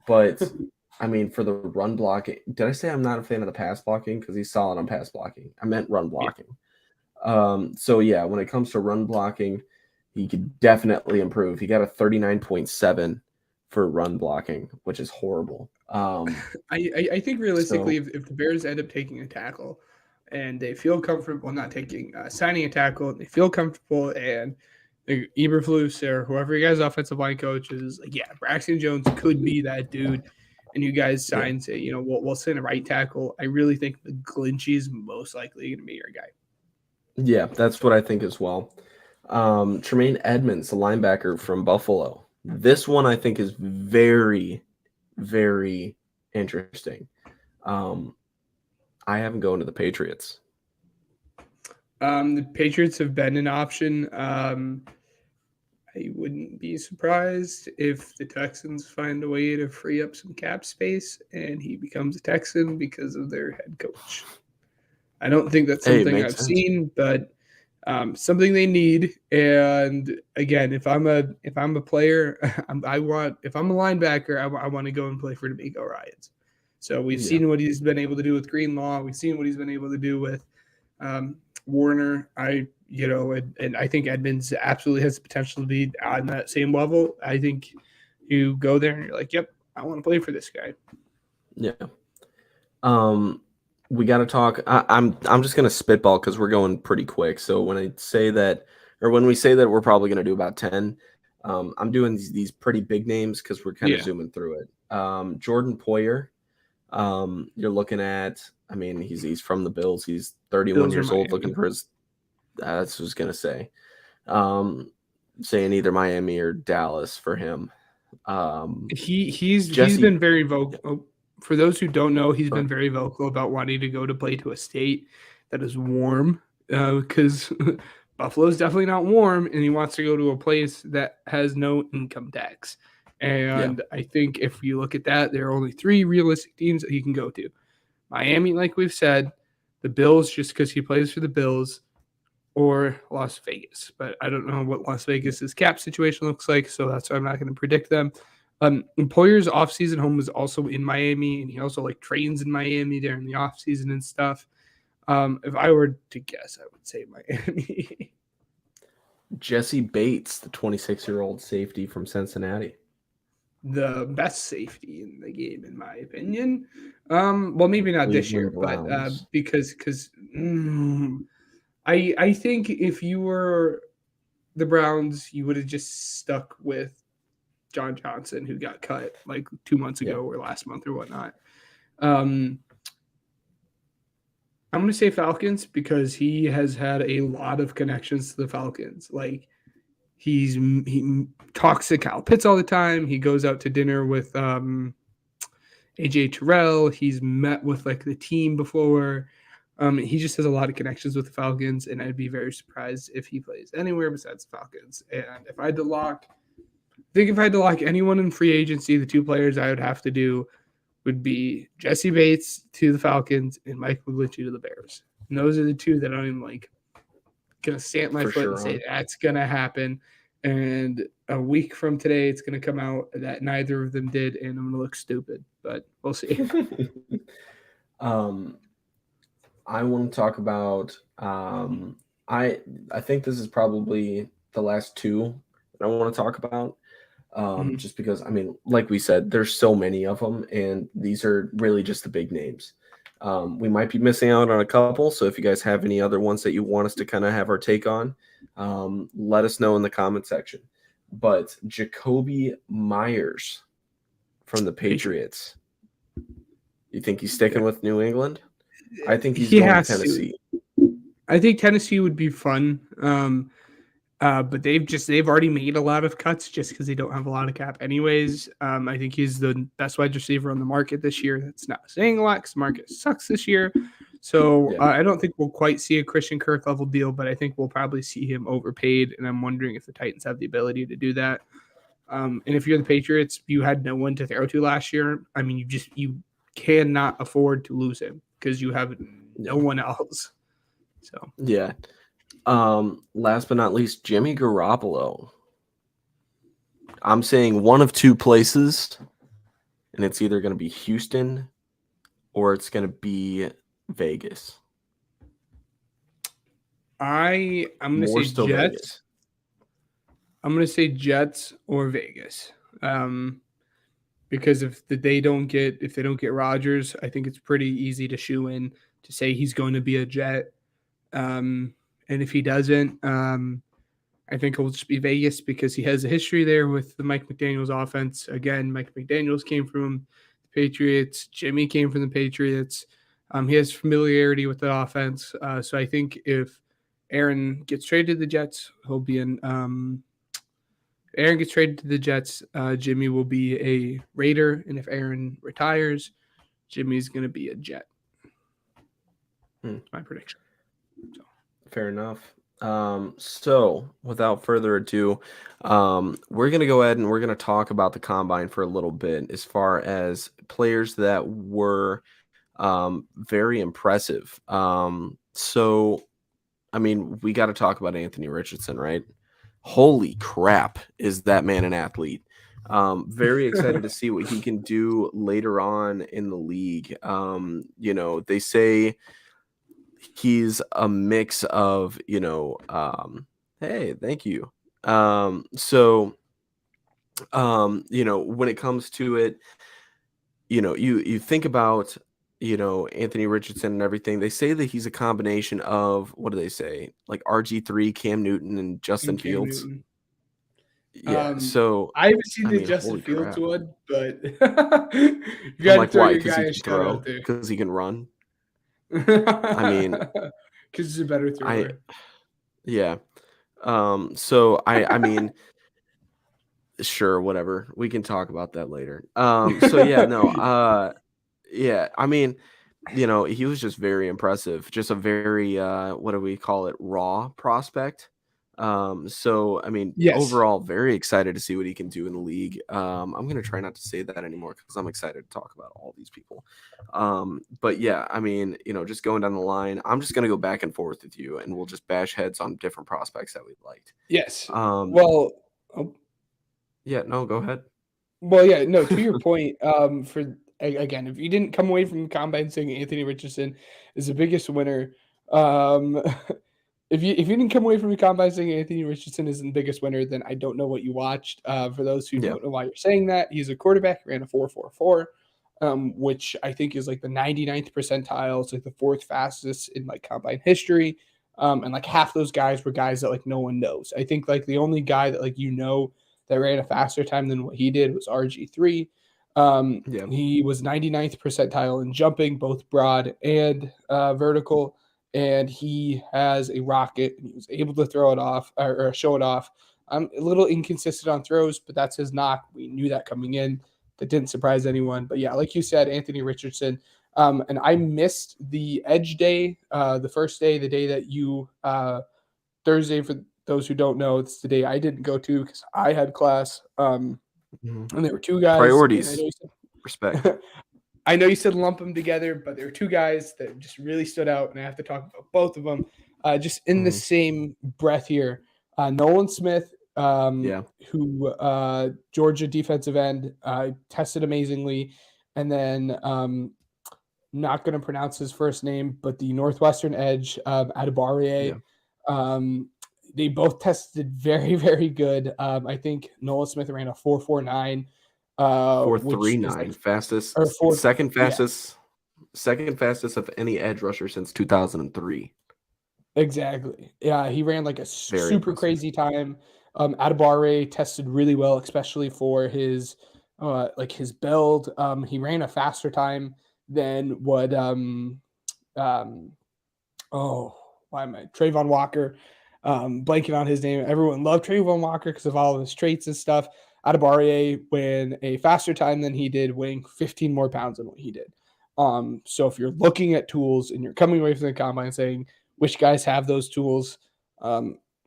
But, I mean, for the run blocking, did I say I'm not a fan of the pass blocking? Because he's solid on pass blocking. I meant run blocking. So, yeah, when it comes to run blocking, he could definitely improve. He got a 39.7 for run blocking, which is horrible. I think realistically, if the Bears end up taking a tackle and they feel comfortable not signing a tackle, and they feel comfortable, and Eberflus or whoever you guys' offensive line coach is like, yeah, Braxton Jones could be that dude, and you guys sign, say, we'll send a right tackle. I really think the Glynchy is most likely going to be your guy. Yeah, that's what I think as well. Tremaine Edmonds, the linebacker from Buffalo. This one I think is very, very interesting. I haven't gone to the Patriots. The Patriots have been an option. I wouldn't be surprised if the Texans find a way to free up some cap space and he becomes a Texan because of their head coach. I don't think that's something I've seen, but something they need. And again, if I'm a player, if I'm a linebacker, I want to go and play for D'Amico Ryans. So we've seen what he's been able to do with Greenlaw. We've seen what he's been able to do with Warner. And I think Edmonds absolutely has the potential to be on that same level. I think you go there and you're like, yep, I want to play for this guy. Yeah. We got to talk. I'm just going to spitball because we're going pretty quick. So when we say that we're probably going to do about 10, I'm doing these pretty big names because we're kind of zooming through it. Jordan Poyer, you're looking at, I mean, he's from the Bills. He's 31 years old, looking for his, that's what I was going to say. Saying either Miami or Dallas for him. He's been very vocal. For those who don't know, he's been very vocal about wanting to play to a state that is warm because Buffalo is definitely not warm, and he wants to go to a place that has no income tax. And I think if you look at that, there are only 3 realistic teams that he can go to. Miami, like we've said, the Bills, just because he plays for the Bills, or Las Vegas. But I don't know what Las Vegas's cap situation looks like, so that's why I'm not going to predict them. Poyer's off-season home was also in Miami, and he also trains in Miami during the off-season and stuff. If I were to guess, I would say Miami. Jesse Bates, the 26-year-old safety from Cincinnati. The best safety in the game, in my opinion. Well, maybe not this year, but because I think if you were the Browns, you would have just stuck with John Johnson, who got cut 2 months ago or last month or whatnot. I'm going to say Falcons because he has had a lot of connections to the Falcons. He talks to Kyle Pitts all the time. He goes out to dinner with AJ Terrell. He's met with the team before. He just has a lot of connections with the Falcons, and I'd be very surprised if he plays anywhere besides the Falcons. And if I had to lock anyone in free agency, the 2 players I would have to do would be Jesse Bates to the Falcons and Mike McGlinchey to the Bears. And those are the 2 that I'm gonna stamp my foot and say that's gonna happen. And a week from today, it's gonna come out that neither of them did, and I'm gonna look stupid. But we'll see. I want to talk about. I think this is probably the last 2 that I want to talk about. Just because, I mean, like we said, there's so many of them, and these are really just the big names. We might be missing out on a couple, so if you guys have any other ones that you want us to kind of have our take on, let us know in the comment section. But Jacoby Myers from the Patriots, you think he's sticking with New England? I think he's going to Tennessee. I think Tennessee would be fun. But they've already made a lot of cuts just because they don't have a lot of cap anyways. I think he's the best wide receiver on the market this year. That's not saying a lot because the market sucks this year. So I don't think we'll quite see a Christian Kirk level deal, but I think we'll probably see him overpaid. And I'm wondering if the Titans have the ability to do that. And if you're the Patriots, you had no one to throw to last year. I mean, you cannot afford to lose him because you have no one else. So yeah. Last but not least, Jimmy Garoppolo. I'm saying one of two places, and it's either going to be Houston or it's going to be Vegas. I'm going to say Jets. Vegas. I'm going to say Jets or Vegas. Because if they don't get Rodgers, I think it's pretty easy to shoe in to say he's going to be a Jet. And if he doesn't, I think it'll just be Vegas because he has a history there with the Mike McDaniels offense. Again, Mike McDaniels came from the Patriots. Jimmy came from the Patriots. He has familiarity with the offense. So I think if Aaron gets traded to the Jets, he'll be in. Aaron gets traded to the Jets, Jimmy will be a Raider. And if Aaron retires, Jimmy's going to be a Jet. That's my prediction. So. Fair enough. So without further ado, we're going to go ahead and we're going to talk about the combine for a little bit as far as players that were very impressive. So, I mean, we got to talk about Anthony Richardson, right? Holy crap, is that man an athlete? Very excited to see what he can do later on in the league. They say he's a mix of, hey, thank you. When it comes to it, you think about, Anthony Richardson and everything. They say that he's a combination of, what do they say? Like RG3, Cam Newton, and Justin Fields. Newton. Yeah, so I haven't seen the Justin Fields one, but you got to throw your guy a shout out there because he can run. I mean, because he's a better thrower. Yeah. So I mean, sure, whatever. We can talk about that later. Yeah, I mean, he was just very impressive. Just a very what do we call it? Raw prospect. I mean, overall, very excited to see what he can do in the league. I'm going to try not to say that anymore because I'm excited to talk about all these people. But yeah, I mean, just going down the line, I'm just going to go back and forth with you and we'll just bash heads on different prospects that we liked. Yes. Yeah, no, go ahead. Well, yeah, no, to your point, again, if you didn't come away from the combine saying Anthony Richardson is the biggest winner, if you didn't come away from the combine saying Anthony Richardson is the biggest winner, then I don't know what you watched. For those who don't know why you're saying that, he's a quarterback, ran a 4.44, which I think is like the 99th percentile. It's like the fourth fastest in like combine history. And like half those guys were guys that like no one knows. I think like the only guy that like that ran a faster time than what he did was RG3. He was 99th percentile in jumping, both broad and vertical. And he has a rocket, and he was able to throw it off or show it off. A little inconsistent on throws, but that's his knock. We knew that coming in. That didn't surprise anyone. But yeah, like you said, Anthony Richardson. And I missed the Edge Day, the first day, the day that you Thursday. For those who don't know, it's the day I didn't go to because I had class. And there were two guys. Priorities. Respect. I know you said lump them together, but there were two guys that just really stood out, and I have to talk about both of them just in the same breath here. Nolan Smith, who Georgia defensive end, tested amazingly, and then not going to pronounce his first name, but the Northwestern edge, Adibariye. They both tested very, very good. I think Nolan Smith ran a 4.49. 4.39, like, fastest, second fastest of any edge rusher since 2003. Exactly. Yeah, he ran like a super crazy time. Adibariye tested really well, especially for his his build. He ran a faster time than what Trayvon Walker. Blanking on his name. Everyone loved Trayvon Walker because of all of his traits and stuff. Adibariye ran a faster time than he did, weighing 15 more pounds than what he did. So if you're looking at tools and you're coming away from the combine saying which guys have those tools,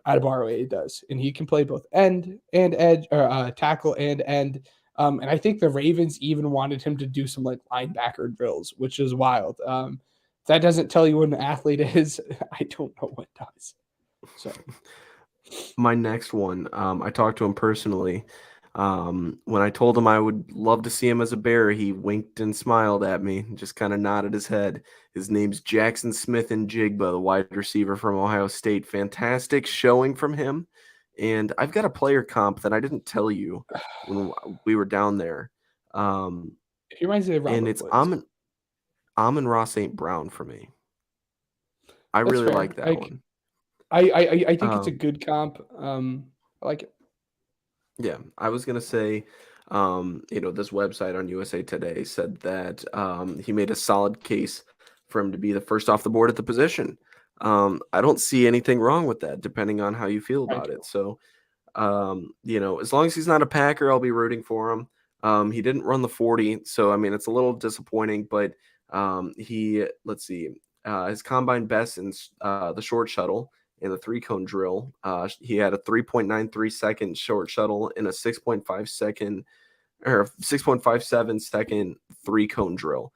Adebawore does, and he can play both end and edge, or tackle and end. And I think the Ravens even wanted him to do some like linebacker drills, which is wild. If that doesn't tell you what an athlete is, I don't know what does. So My next one, I talked to him personally. When I told him I would love to see him as a Bear, he winked and smiled at me and just kind of nodded his head. His name's Jackson Smith and Jigba, the wide receiver from Ohio State. Fantastic showing from him. And I've got a player comp that I didn't tell you when we were down there. he reminds me of Robert And it's Woods. Amon-Ra St. Brown for me. I That's really fair. like that one. I think it's a good comp. I like it. Yeah, I was gonna say, this website on USA Today said that he made a solid case for him to be the first off the board at the position. I don't see anything wrong with that, depending on how you feel I about do. it. So, as long as he's not a Packer, I'll be rooting for him. He didn't run the 40, so I mean it's a little disappointing, but let's see, his combine best in the short shuttle in the 3-cone drill. He had a 3.93 second short shuttle and a 6.5 second or 6.57 second 3-cone drill.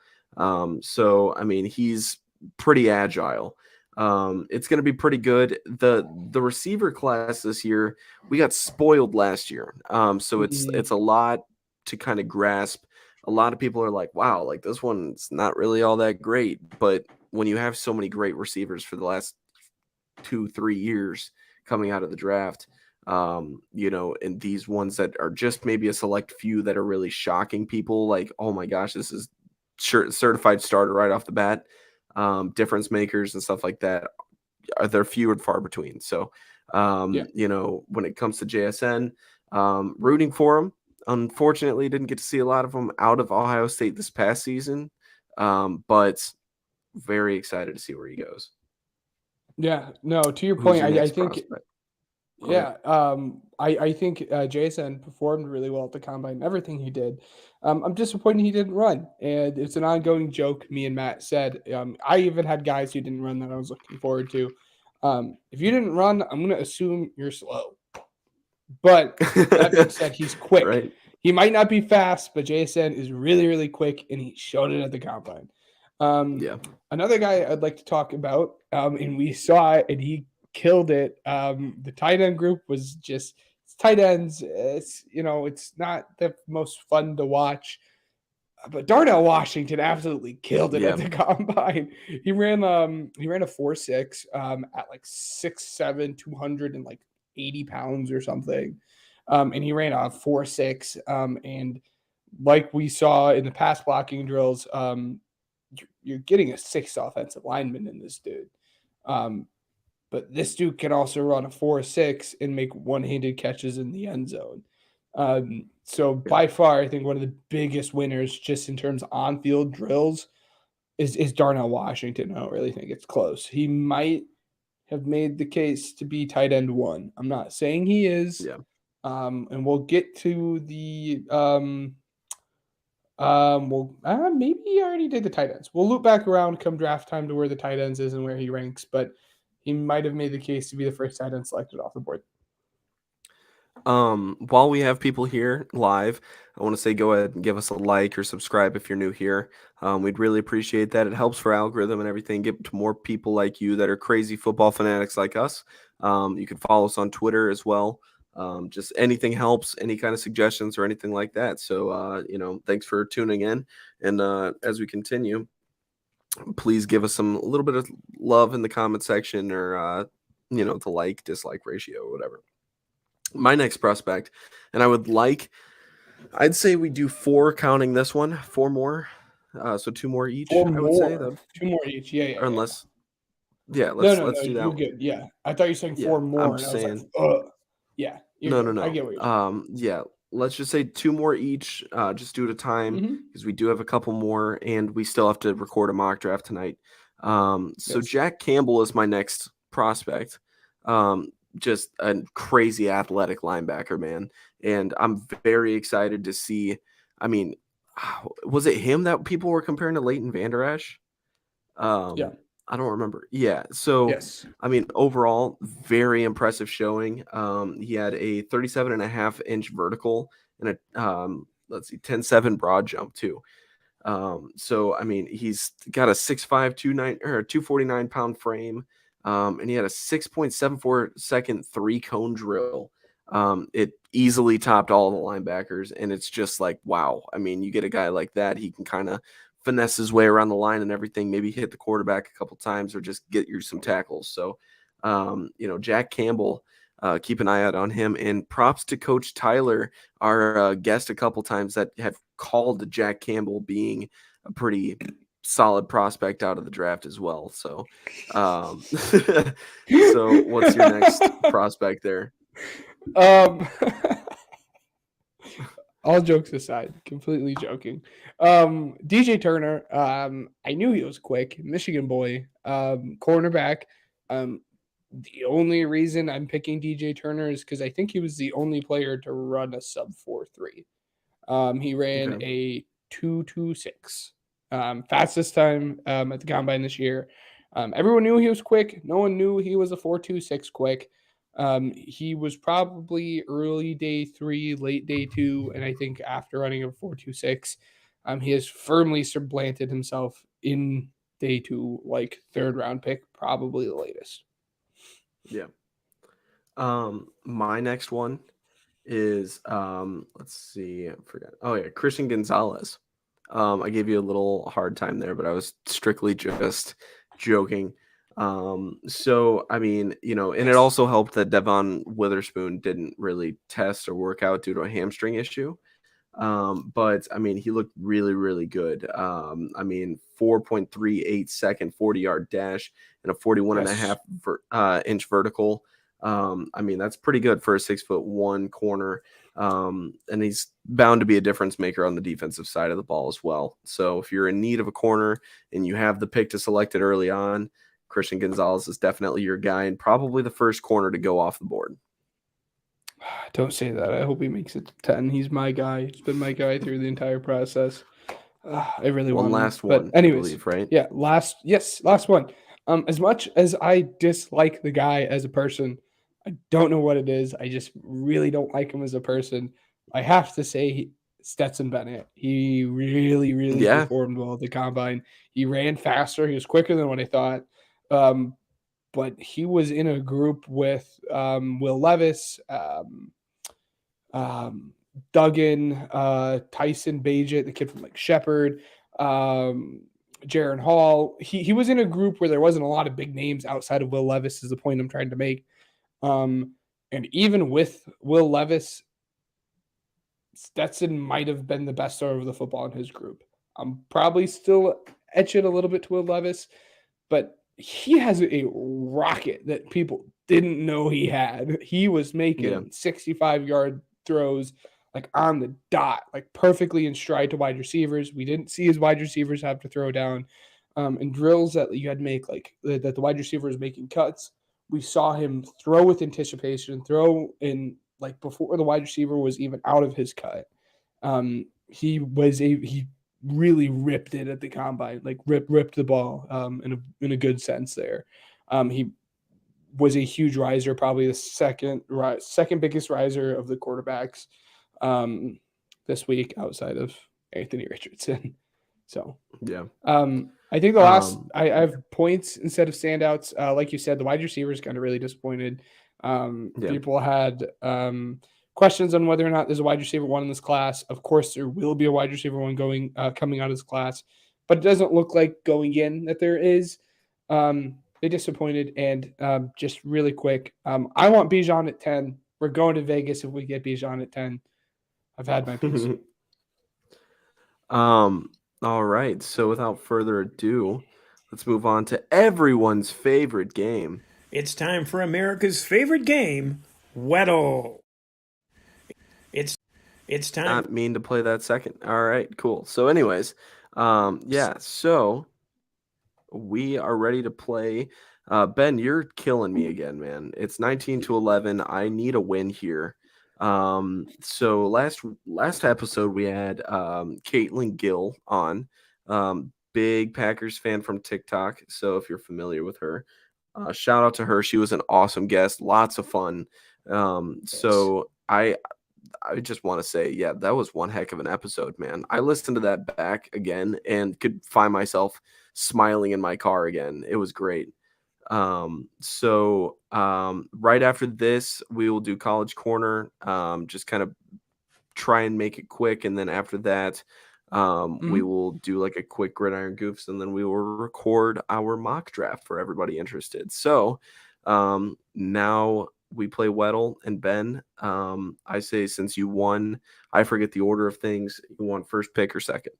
So I mean he's pretty agile. It's going to be pretty good. The receiver class this year, we got spoiled last year. So it's a lot to kind of grasp. A lot of people are like, wow, like this one's not really all that great. But when you have so many great receivers for the last 2-3 years coming out of the draft, and these ones that are just maybe a select few that are really shocking people, like, oh my gosh, this is certified starter right off the bat. Difference makers and stuff like that, they're few and far between. So, when it comes to JSN, rooting for him. Unfortunately, didn't get to see a lot of them out of Ohio State this past season, but very excited to see where he goes. Yeah, no, to your Who's point, your I next think prospect? yeah, I think Jason performed really well at the combine, everything he did. I'm disappointed he didn't run, and it's an ongoing joke. Me and Matt said. I even had guys who didn't run that I was looking forward to. If you didn't run, I'm going to assume you're slow. But that being said, he's quick. Right. He might not be fast, but JSN is really, really quick, and he showed it at the combine. Yeah. Another guy I'd like to talk about, and we saw it, and he killed it. The tight end group was just tight ends. It's not the most fun to watch, but Darnell Washington absolutely killed it at the combine. He ran a 4.6 at like 6'7", 280 pounds or something. And he ran a 4.6. And like we saw in the pass blocking drills, you're getting a 6th offensive lineman in this dude. But this dude can also run a 4.6 and make one-handed catches in the end zone. So by far, I think one of the biggest winners just in terms of on-field drills is Darnell Washington. I don't really think it's close. He might have made the case to be tight end 1. I'm not saying he is. Yeah. And we'll get to the maybe he already did the tight ends. We'll loop back around come draft time to where the tight ends is and where he ranks, but he might have made the case to be the first tight end selected off the board. While we have people here live, I want to say go ahead and give us a like or subscribe if you're new here. We'd really appreciate that. It helps for algorithm and everything, get to more people like you that are crazy football fanatics like us. You can follow us on Twitter as well. Just anything helps, any kind of suggestions or anything like that. So, thanks for tuning in. And as we continue, please give us a little bit of love in the comment section or, the like, dislike ratio or whatever. My next prospect, and I'd say we do 4 counting this one, 4 more. So 2 more each, I would say. 2 more each. Yeah. Or unless, let's do that. You're good. Yeah. I thought you were saying 4 more. I'm and just I was saying. like, yeah. No. I get what you're saying. Let's just say 2 more each, just due to time, because we do have a couple more, and we still have to record a mock draft tonight. So Yes. Jack Campbell is my next prospect. Just a crazy athletic linebacker, man. And I'm very excited to see. I mean, was it him that people were comparing to Leighton Vander Esch? Yeah. I don't remember. Yeah. So, Yes. I mean, overall, very impressive showing. He had a 37.5-inch vertical and a, let's see, 10.7 broad jump too. So I mean, he's got a 6'5", 249-pound frame, and he had a 6.74 second 3-cone drill. It easily topped all the linebackers, and it's just like, wow. I mean, you get a guy like that, he can kind of finesse his way around the line and everything, maybe hit the quarterback a couple times or just get you some tackles. So, Jack Campbell, keep an eye out on him. And props to Coach Tyler, our guest a couple times, that have called Jack Campbell being a pretty solid prospect out of the draft as well. So, so what's your next prospect there? All jokes aside, completely joking. DJ Turner, I knew he was quick, Michigan boy, cornerback. The only reason I'm picking DJ Turner is because I think he was the only player to run a sub 4.3. He ran a 2.26, fastest time at the combine this year. Everyone knew he was quick. No one knew he was a 4.26 quick. He was probably early day 3, late day 2, and I think after running a 4.26, he has firmly supplanted himself in day 2, like 3rd round pick, probably the latest. Yeah. My next one is let's see, I forgot. Oh yeah, Christian Gonzalez. I gave you a little hard time there, but I was strictly just joking. So I mean, and it also helped that Devon Witherspoon didn't really test or work out due to a hamstring issue. But I mean, he looked really, really good. I mean, 4.38 second 40-yard dash and a 41.5 inch vertical. I mean, that's pretty good for a 6'1" corner. And he's bound to be a difference maker on the defensive side of the ball as well. So if you're in need of a corner and you have the pick to select it early on, Christian Gonzalez is definitely your guy and probably the first corner to go off the board. Don't say that. I hope he makes it to 10. He's my guy. He's been my guy through the entire process. I really want last him. one. But anyways, I believe, right? Yeah, last one. As much as I dislike the guy as a person, I don't know what it is. I just really don't like him as a person. I have to say Stetson Bennett. He really, really performed well at the combine. He ran faster. He was quicker than what I thought. But he was in a group with Will Levis, Duggan, Tyson Bagent, the kid from Shepherd, Jaron Hall. He was in a group where there wasn't a lot of big names outside of Will Levis, is the point I'm trying to make. And even with Will Levis, Stetson might have been the best thrower of the football in his group. I'm probably still etching a little bit to Will Levis, but he has a rocket that people didn't know he had. He was making 65-yard throws on the dot, perfectly in stride to wide receivers. We didn't see his wide receivers have to throw down. And drills that you had to make, that the wide receiver was making cuts. We saw him throw with anticipation, throw in before the wide receiver was even out of his cut. He really ripped it at the combine, ripped the ball in a good sense there. He was a huge riser, probably the second biggest riser of the quarterbacks this week outside of Anthony Richardson. So yeah. I think the last I have points instead of standouts. Like you said, the wide receivers kind of really disappointed. People had questions on whether or not there's a wide receiver one in this class. Of course, there will be a wide receiver one coming out of this class, but it doesn't look like going in that there is. They disappointed. And just really quick, I want Bijan at 10. We're going to Vegas if we get Bijan at 10. I've had my piece. All right. So without further ado, let's move on to everyone's favorite game. It's time for America's favorite game, Weddle. It's time. Not mean to play that second. All right, cool. So anyways, so we are ready to play. Ben, you're killing me again, man. It's 19-11. I need a win here. So last episode we had Caitlin Gill on. big Packers fan from TikTok. So if you're familiar with her, shout out to her. She was an awesome guest, lots of fun. So I just want to say, yeah, that was one heck of an episode, man. I listened to that back again and could find myself smiling in my car again. It was great. Right after this, we will do College Corner. Just kind of try and make it quick, and then after that, we will do like a quick Gridiron Goofs, and then we will record our mock draft for everybody interested. So now we play Weddle and Ben. I say, since you won, I forget the order of things. You want first pick or second?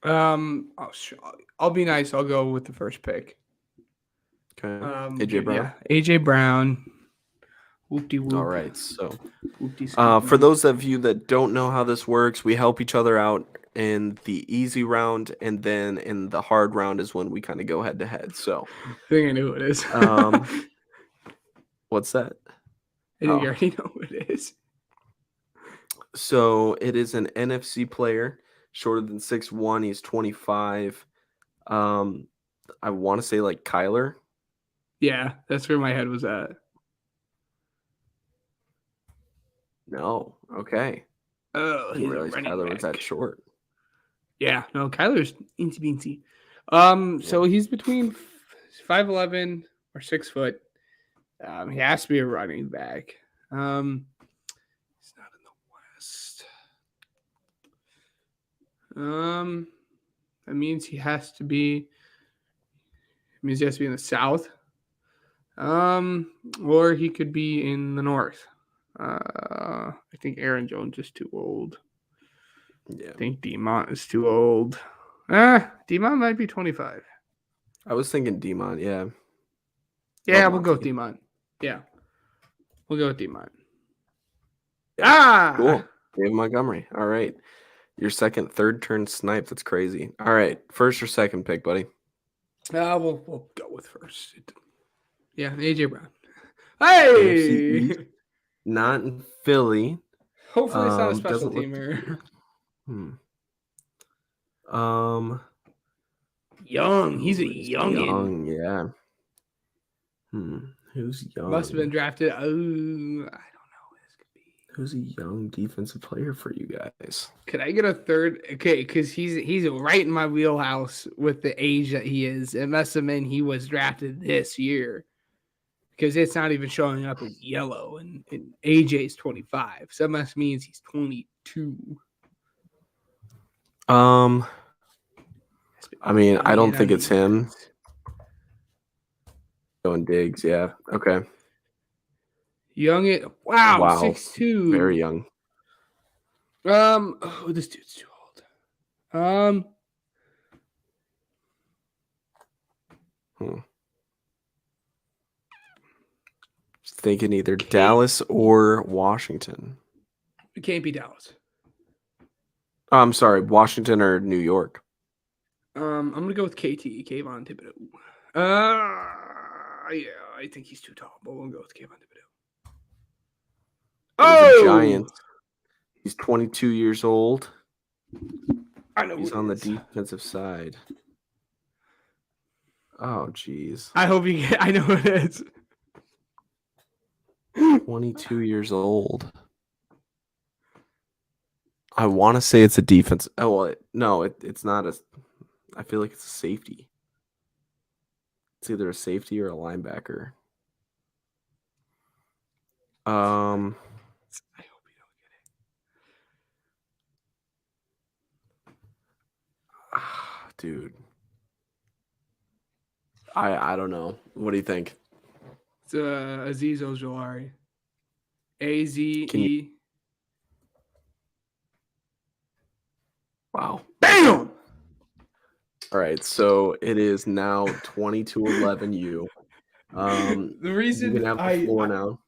I'll be nice. I'll go with the first pick. Okay. AJ Brown. Yeah, AJ Brown. Whoop-de-whoop. All right. So, for those of you that don't know how this works, we help each other out in the easy round, and then in the hard round is when we kind of go head to head. So, I think I knew what it is. What's that? I think you already know what it is. So it is an NFC player, shorter than 6'1". He's 25. I want to say like Kyler. Yeah, that's where my head was at. No. Okay. Oh, I didn't realize Kyler was that short. Yeah, no, Kyler's incy beansy. So he's between 5'11" or 6 foot. He has to be a running back. He's not in the West. That means he has to be. It means he has to be in the South. Or he could be in the North. I think Aaron Jones is too old. Yeah. I think Demont is too old. Demont might be 25. I was thinking Demont, yeah. Yeah, we'll go with Demont. Yeah. We'll go with Demont. Cool. David Montgomery. All right. Your third turn snipe. That's crazy. All right. First or second pick, buddy? We'll go with first. Yeah, AJ Brown. Hey! Not in Philly. Hopefully it's not a special teamer. Young. He's a youngin'. Young, yeah. Who's young? Must have been drafted. I don't know who this could be. Who's a young defensive player for you guys? Could I get a third? Okay, because he's right in my wheelhouse with the age that he is. It must have been he was drafted this year. Because it's not even showing up as yellow, and AJ's 25. So that must means he's 22. I mean, I don't think it's him. Going Diggs, yeah. Okay. Young, wow. 6'2". Very young. This dude's too old. Thinking either Dallas or Washington. It can't be Dallas. I'm sorry, Washington or New York. I'm gonna go with Kayvon Thibodeau. Yeah, I think he's too tall, but we'll go with Kayvon Thibodeau. The Giants. He's 22 years old. I know he's on the defensive side. Oh, jeez. I hope you get. I know what it is. 22 years old. I want to say it's a defense. Oh, well, no, it's not a. I feel like it's a safety. It's either a safety or a linebacker. I hope you don't get it. Dude. I don't know. What do you think? It's Azeez Ojulari. AZE. Wow. Bam! All right, so it is now 22-11 you. The reason you can have the floor now.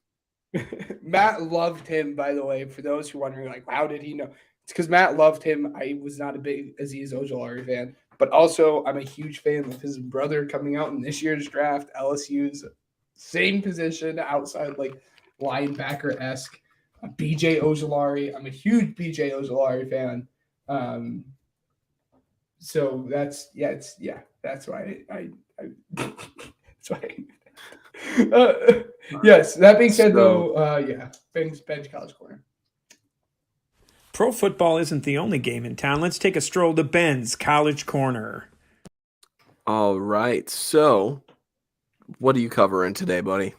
Matt loved him, by the way, for those who are wondering, like, how did he know? It's because Matt loved him. I was not a big Azeez Ojulari fan, but also I'm a huge fan of his brother coming out in this year's draft. LSU's same position outside, like, linebacker-esque. BJ Ojulari. I'm a huge BJ Ojulari fan. So that's why I that's why. Yes. That being said, though, Ben's College Corner. Pro football isn't the only game in town. Let's take a stroll to Ben's College Corner. All right. So, what are you covering today, buddy?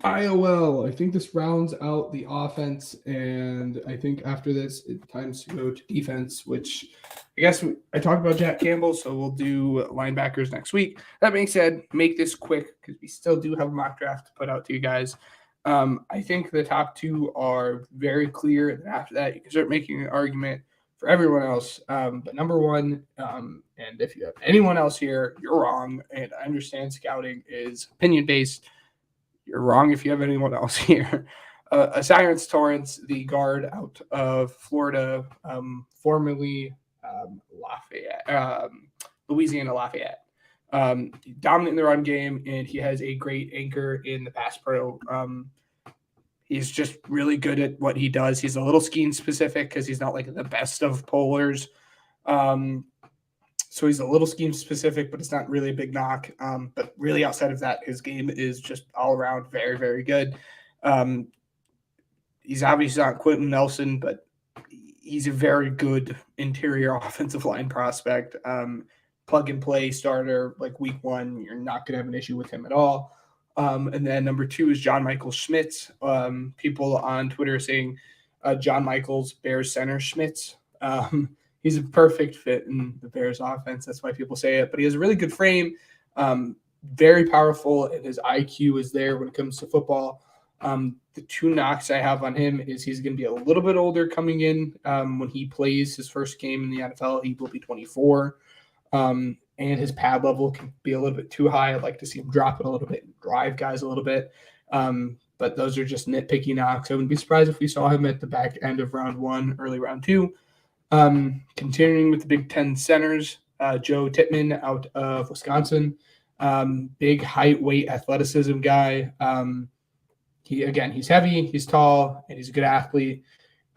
IOL. I think this rounds out the offense, and I think after this, it's time to go to defense, which I guess I talked about Jack Campbell, so we'll do linebackers next week. That being said, make this quick because we still do have a mock draft to put out to you guys. I think the top two are very clear, and after that, you can start making an argument for everyone else. But number one, and if you have anyone else here, you're wrong, and I understand scouting is opinion-based. You're wrong if you have anyone else here. Cyrus Torrance, the guard out of Florida, formerly Lafayette, Louisiana Lafayette. Dominant in the run game, and he has a great anchor in the pass pro. He's just really good at what he does. He's a little scheme specific because he's not like the best of polars. So he's a little scheme specific, but it's not really a big knock. But really outside of that, his game is just all around very, very good. He's obviously not Quentin Nelson, but he's a very good interior offensive line prospect. Plug and play starter, like week one, you're not going to have an issue with him at all. And then number two is John Michael Schmitz. People on Twitter are saying John Michaels, Bears center Schmitz. He's a perfect fit in the Bears offense. That's why people say it. But he has a really good frame, very powerful, and his IQ is there when it comes to football. The two knocks I have on him is he's going to be a little bit older coming in. When he plays his first game in the NFL, he will be 24. And his pad level can be a little bit too high. I'd like to see him drop it a little bit and drive guys a little bit. But those are just nitpicky knocks. I wouldn't be surprised if we saw him at the back end of round one, early round two. Continuing with the Big Ten centers, Joe Tittman out of Wisconsin, big height, weight, athleticism guy. He's heavy, he's tall, and he's a good athlete.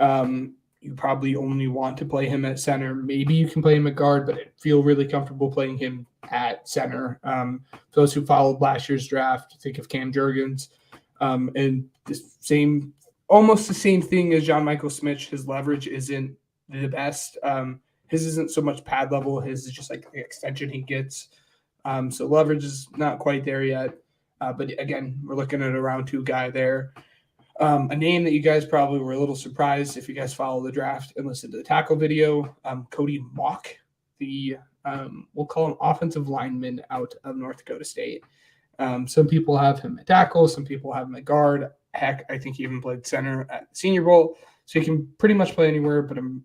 You probably only want to play him at center. Maybe you can play him at guard, but I feel really comfortable playing him at center. For those who followed last year's draft, think of Cam Jurgens, and almost the same thing as John Michael Smith. His leverage isn't the best. His isn't so much pad level. His is just like the extension he gets. So leverage is not quite there yet. But again, we're looking at a round two guy there. A name that you guys probably were a little surprised if you guys follow the draft and listen to the tackle video. Cody Mock, we'll call him offensive lineman out of North Dakota State. Some people have him at tackle. Some people have him at guard. Heck, I think he even played center at the Senior Bowl. So he can pretty much play anywhere, but I'm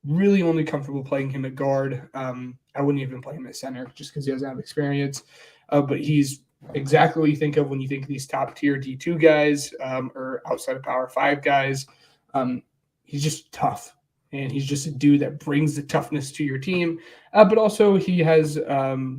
really only comfortable playing him at guard. I wouldn't even play him at center just because he doesn't have experience. But he's exactly what you think of when you think of these top tier D2 guys or outside of Power 5 guys. He's just tough, and he's just a dude that brings the toughness to your team. But also he has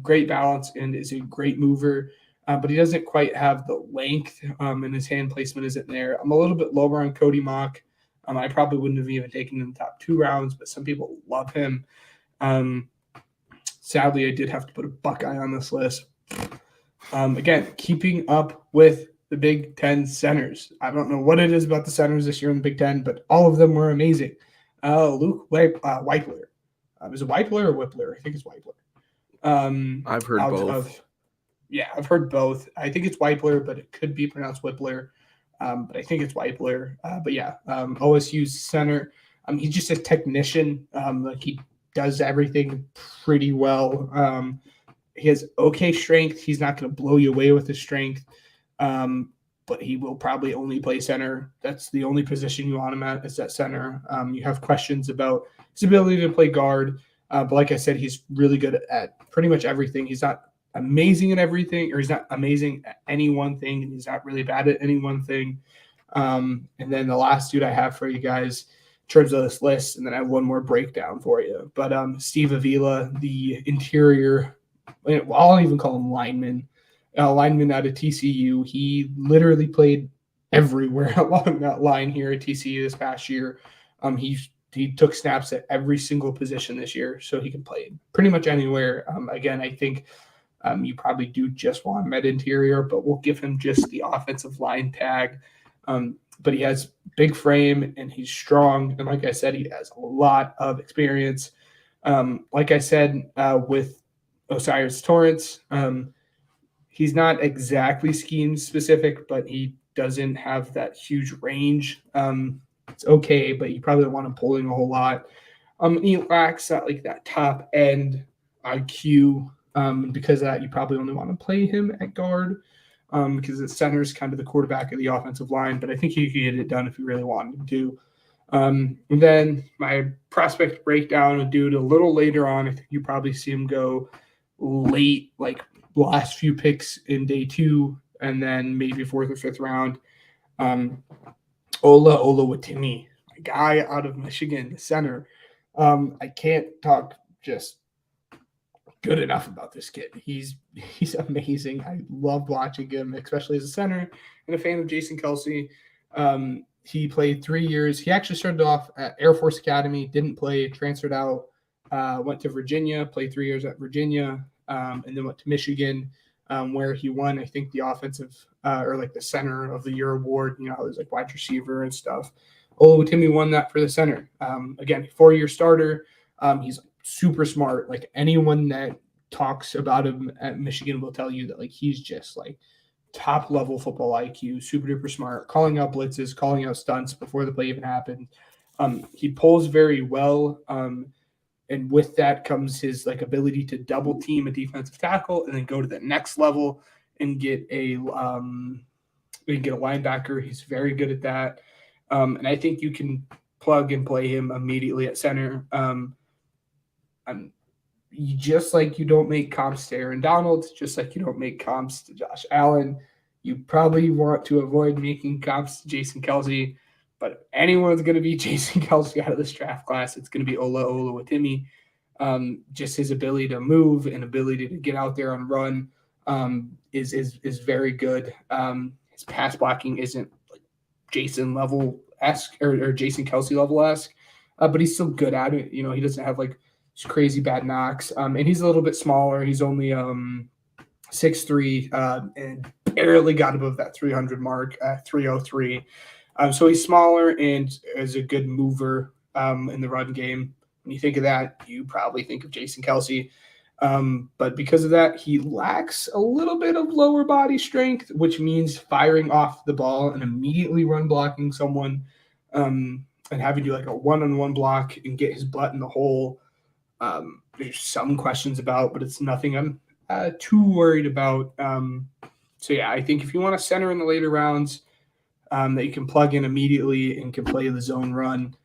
great balance and is a great mover. But he doesn't quite have the length, and his hand placement isn't there. I'm a little bit lower on Cody Mock. I probably wouldn't have even taken him in the top 2 rounds, but some people love him. Sadly, I did have to put a Buckeye on this list. Again, keeping up with the Big Ten centers. I don't know what it is about the centers this year in the Big Ten, but all of them were amazing. Luke Weipler. Is it Weipler or Whippler? I think it's Weipler. I've heard both. I've heard both. I think it's Weipler, but it could be pronounced Whippler. But I think it's Weipler. OSU's center. He's just a technician. He does everything pretty well. He has okay strength. He's not going to blow you away with his strength, but he will probably only play center. That's the only position you want him at is at center. You have questions about his ability to play guard, but like I said, he's really good at pretty much everything. He's not amazing at everything, or he's not amazing at any one thing, and he's not really bad at any one thing. And then the last dude I have for you guys in terms of this list, and then I have one more breakdown for you. But Steve Avila, the interior, I'll even call him lineman out of TCU. He literally played everywhere along that line here at TCU this past year. He he took snaps at every single position this year, so he can play pretty much anywhere. Again, I think you probably do just want him at interior, but we'll give him just the offensive line tag. But he has big frame and he's strong. And like I said, he has a lot of experience. Like I said, with Osiris Torrance, he's not exactly scheme specific, but he doesn't have that huge range. It's okay, but you probably don't want him pulling a whole lot. He lacks that top end IQ. Because of that, you probably only want to play him at guard because the center is kind of the quarterback of the offensive line. But I think he could get it done if you really wanted him to. And then my prospect breakdown would do it a little later on. I think you probably see him go late, like last few picks in day 2, and then maybe 4th or 5th round. Ola Watimi, a guy out of Michigan, the center. I can't talk just good enough about this kid. He's amazing. I love watching him, especially as a center, and a fan of Jason Kelsey. He played 3 years. He actually started off at Air Force Academy, didn't play, transferred out, went to Virginia, played 3 years at Virginia, and then went to Michigan, where he won, I think, the offensive or like the center of the year award. You know, it was like wide receiver and stuff. Timmy won that for the center. Again, 4-year starter. He's super smart. Like anyone that talks about him at Michigan will tell you that like he's just like top level football IQ, super duper smart, calling out blitzes, calling out stunts before the play even happened. He pulls very well. And with that comes his like ability to double team a defensive tackle and then go to the next level and get a linebacker. He's very good at that. And I think you can plug and play him immediately at center. Just like you don't make comps to Aaron Donald, just like you don't make comps to Josh Allen, you probably want to avoid making comps to Jason Kelsey. But if anyone's going to be Jason Kelsey out of this draft class, it's going to be Ola Watimi. Just his ability to move and ability to get out there and run is very good. His pass blocking isn't like Jason level-esque or Jason Kelsey level-esque, but he's still good at it. You know, he doesn't have like crazy bad knocks. And he's a little bit smaller. He's only 6'3", and barely got above that 300 mark at 303. So he's smaller and is a good mover in the run game. When you think of that, you probably think of Jason Kelsey. But because of that, he lacks a little bit of lower body strength, which means firing off the ball and immediately run blocking someone and having to do like a one-on-one block and get his butt in the hole. There's some questions about, but it's nothing I'm too worried about. So yeah, I think if you want a center in the later rounds that you can plug in immediately and can play the zone run,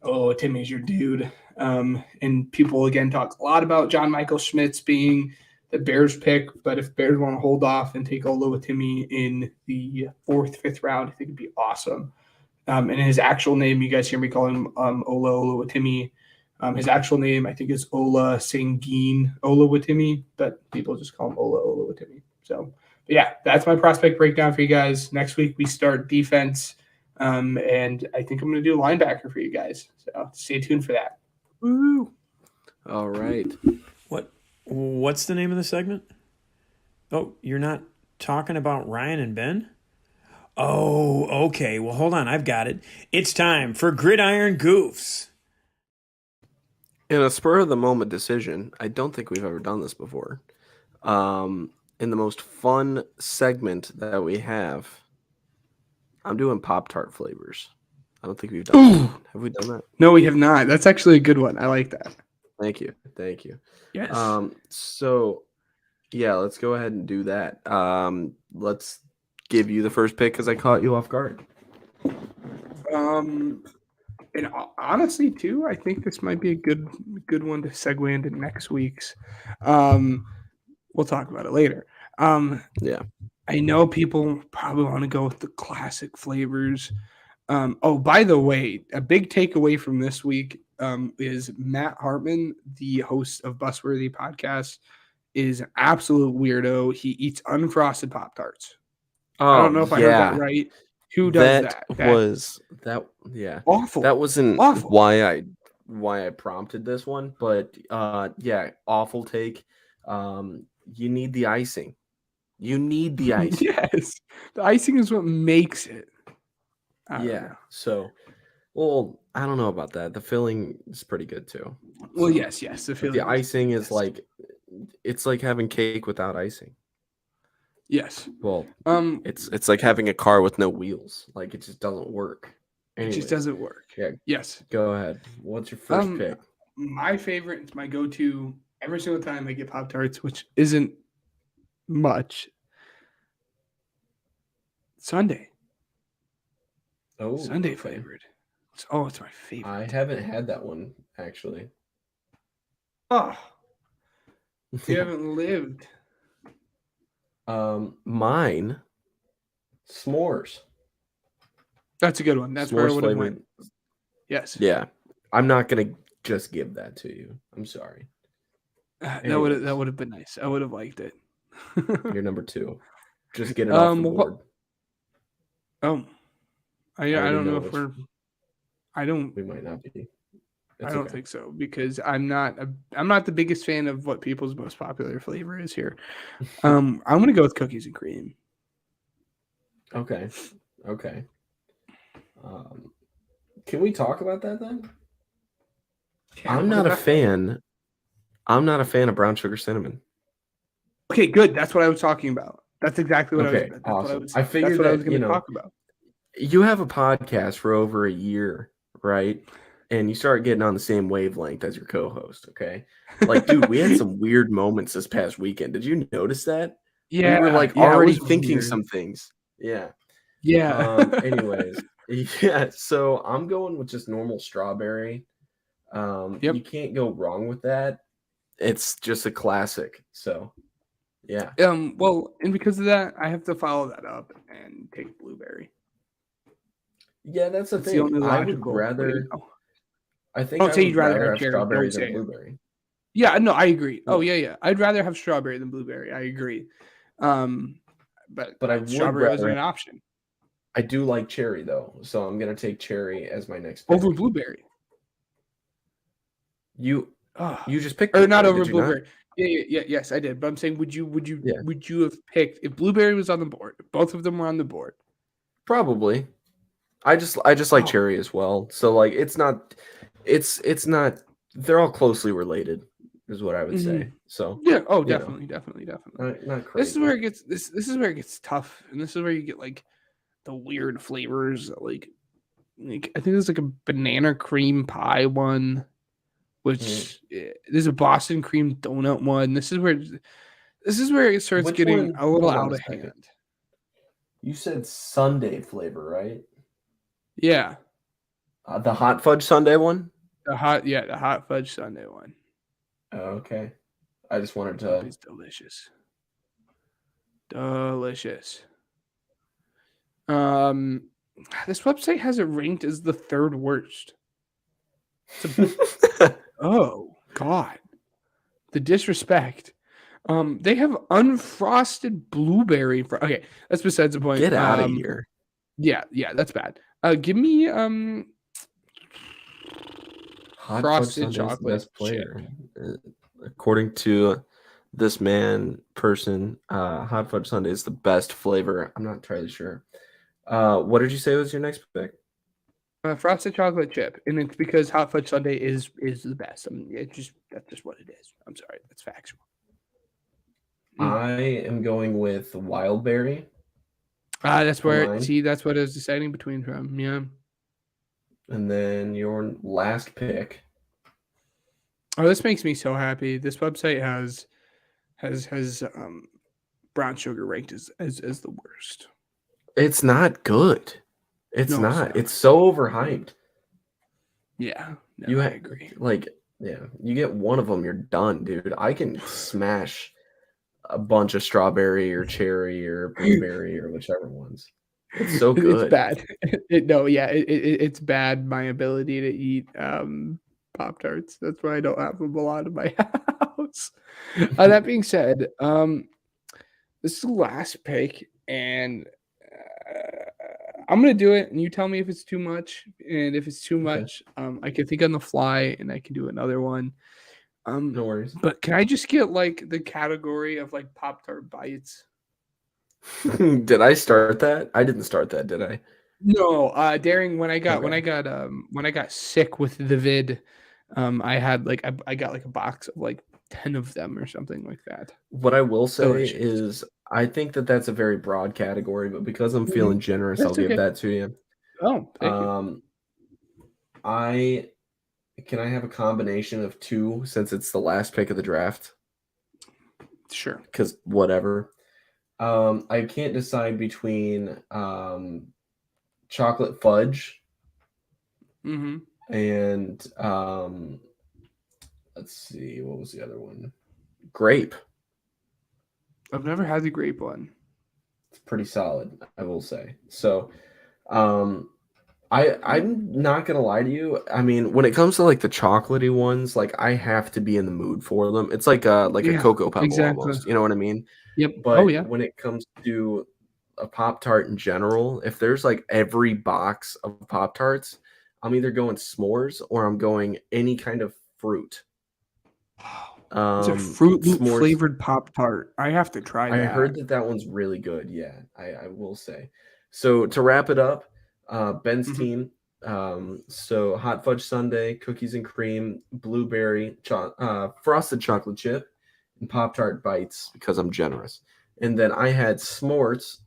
Timmy's your dude. And people again talk a lot about John Michael Schmitz being the Bears pick, but if Bears want to hold off and take Ola Watimi in the 4th, 5th round, I think it'd be awesome. And his actual name, you guys hear me call him Ola Watimi. His actual name, I think, is Ola Sangin Watimi, but people just call him Ola Watimi. So, yeah, that's my prospect breakdown for you guys. Next week, we start defense, and I think I'm going to do linebacker for you guys. So, stay tuned for that. Woo! All right. What's the name of the segment? Oh, you're not talking about Ryan and Ben? Oh, okay. Well, hold on. I've got it. It's time for Gridiron Goofs. In a spur-of-the-moment decision, I don't think we've ever done this before. In the most fun segment that we have, I'm doing Pop-Tart flavors. I don't think we've done that. Have we done that? No, we have not. That's actually a good one. I like that. Thank you. Yes. So, yeah, let's go ahead and do that. Let's give you the first pick because I caught you off guard. And honestly, too, I think this might be a good one to segue into next week's. We'll talk about it later. Yeah. I know people probably want to go with the classic flavors. By the way, a big takeaway from this week is Matt Hartman, the host of Busworthy Podcast, is an absolute weirdo. He eats unfrosted Pop-Tarts. I don't know if I heard that right. Who does that? Yeah. Awful. That wasn't Awful. why I prompted this one, but yeah, awful take. You need the icing. You need the icing. Yes. The icing is what makes it. I don't know. So, well, I don't know about that. The filling is pretty good too. Well, So, yes. The but feeling the icing is yes. like, it's like having cake without icing. Yes. Well, it's like having a car with no wheels. Like it just doesn't work. Anyways, it just doesn't work. Yeah. Yes. Go ahead. What's your first pick? My favorite, it's my go-to every single time I get Pop-Tarts, which isn't much. Sunday. Oh, Sunday okay. flavored. It's my favorite. I haven't had that one actually. Oh, you haven't lived. Mine, s'mores. That's a good one. That's S'mores where I would have flavored. went. Yes. Yeah, I'm not gonna just give that to you. I'm sorry. That Anyways. would have been nice. I would have liked it. You're number 2. Just get it off the board. I don't know if which- I don't. We might not be. I don't think so because I'm not the biggest fan of what people's most popular flavor is here. I'm gonna go with cookies and cream. Okay. Can we talk about that then? Yeah, I'm not a fan of brown sugar cinnamon. Okay, good. That's what I was talking about. That's exactly what Okay, I was. awesome. I figured that's what I was that, going to talk about. You have a podcast for over a year, right? And you start getting on the same wavelength as your co-host, okay? Like, dude, we had some weird moments this past weekend. Did you notice that? Yeah, we were like already thinking some things. Yeah. Anyways, yeah. So I'm going with just normal strawberry. You can't go wrong with that. It's just a classic. So, yeah. Well, and because of that, I have to follow that up and take blueberry. Yeah, that's the thing. I would rather. I think I would you'd rather have strawberry than blueberry. Yeah, no, I agree. Oh yeah. I'd rather have strawberry than blueberry. I agree. But I would strawberry wasn't rather an option. I do like cherry though, so I'm gonna take cherry as my next pick. Over blueberry. You just picked or not over did you blueberry. Not? Yes, I did. But I'm saying, would you have picked if blueberry was on the board? If both of them were on the board. Probably. I just like cherry as well. So like it's not. They're all closely related, is what I would say. So yeah. Oh, definitely. Not crazy. This is where it gets this is where it gets tough, and this is where you get like the weird flavors. Like I think there's like a banana cream pie one. Which there's a Boston cream donut one. This is where it starts getting a little out of hand. You said sundae flavor, right? Yeah. The hot fudge sundae one? The hot fudge sundae one. Oh, okay. I just wanted to. It's delicious. Delicious. This website has it ranked as the third worst. Oh God, the disrespect. They have unfrosted blueberry. Okay, that's besides the point. Get out of here. Yeah, that's bad. Give me hot frosted chocolate best player. According to this person, hot fudge sundae is the best flavor. I'm not entirely sure. What did you say was your next pick? Frosted chocolate chip, and it's because hot fudge sundae is the best. I mean, that's just what it is. I'm sorry, that's factual. I am going with wild berry. That's where that's what I was deciding between from. Yeah. And then your last pick. Oh, this makes me so happy. This website has brown sugar ranked as the worst. It's not good. It's not. It's so overhyped. Yeah, I agree. You get one of them, you're done, dude. I can smash a bunch of strawberry or cherry or blueberry or whichever ones. It's so good. It's bad. It's bad. My ability to eat Pop-Tarts. That's why I don't have them a lot in my house. That being said, this is the last pick, and I'm gonna do it, and you tell me if it's too much. And if it's too much, I can think on the fly, and I can do another one. No worries. But can I just get like the category of like Pop-Tart bites? Did I start that? I didn't start that, did I? No, Daring, when I got sick with the vid, I had like I got like a box of like 10 of them or something like that. What I will say Delicious. is I think that that's a very broad category, but because I'm feeling generous, That's I'll give okay. that to you. Oh, thank you. Can I have a combination of two since it's the last pick of the draft? Sure. Because whatever. I can't decide between chocolate fudge and let's see, what was the other one? Grape. I've never had the grape one. It's pretty solid, I will say. So I'm not gonna lie to you. I mean, when it comes to like the chocolatey ones, like I have to be in the mood for them. It's like a Cocoa Pebble almost. You know what I mean? Yep. But when it comes to a Pop-Tart in general, if there's like every box of Pop-Tarts, I'm either going s'mores or I'm going any kind of fruit. It's a Fruit Loop flavored Pop-Tart. I have to try that. I heard that one's really good. Yeah, I will say. So to wrap it up, Ben's team. So hot fudge sundae, cookies and cream, blueberry, frosted chocolate chip, and Pop-Tart bites because I'm generous. And then I had s'mores,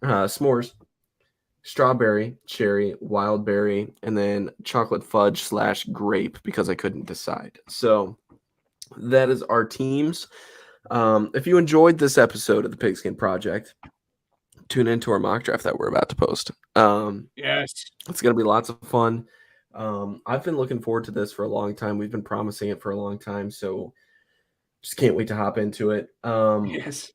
strawberry, cherry, wild berry, and then chocolate fudge / grape because I couldn't decide. So that is our teams. If you enjoyed this episode of the Pigskin Project, tune into our mock draft that we're about to post. Yes. It's going to be lots of fun. I've been looking forward to this for a long time. We've been promising it for a long time, so just can't wait to hop into it. Yes.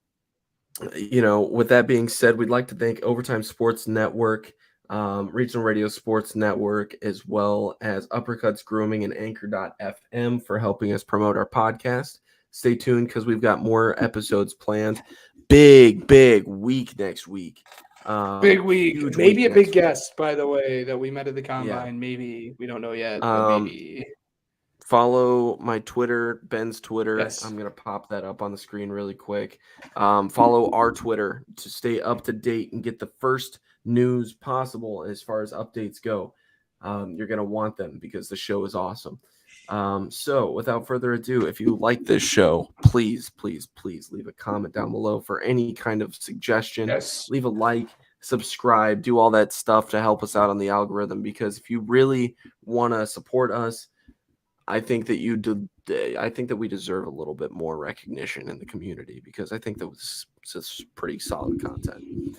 With that being said, we'd like to thank Overtime Sports Network, Regional Radio Sports Network, as well as Uppercuts Grooming and Anchor.fm for helping us promote our podcast. Stay tuned because we've got more episodes planned. Big week next week. Big week. Maybe a big guest, by the way, that we met at the combine. Yeah. Maybe. We don't know yet, but maybe. Follow my Twitter, Ben's Twitter. Yes. I'm going to pop that up on the screen really quick. Follow our Twitter to stay up to date and get the first news possible as far as updates go. You're going to want them because the show is awesome. So without further ado, if you like this show, please leave a comment down below for any kind of suggestion. Yes. Leave a like, subscribe, do all that stuff to help us out on the algorithm, because if you really want to support us, I think that we deserve a little bit more recognition in the community, because I think that was just pretty solid content.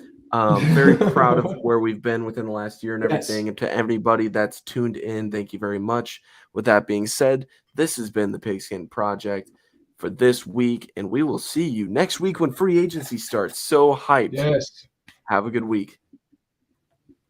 Very proud of where we've been within the last year and everything. Yes. And to everybody that's tuned in, thank you very much. With that being said, this has been the Pigskin Project for this week, and we will see you next week when free agency starts. So hyped. Yes. Have a good week.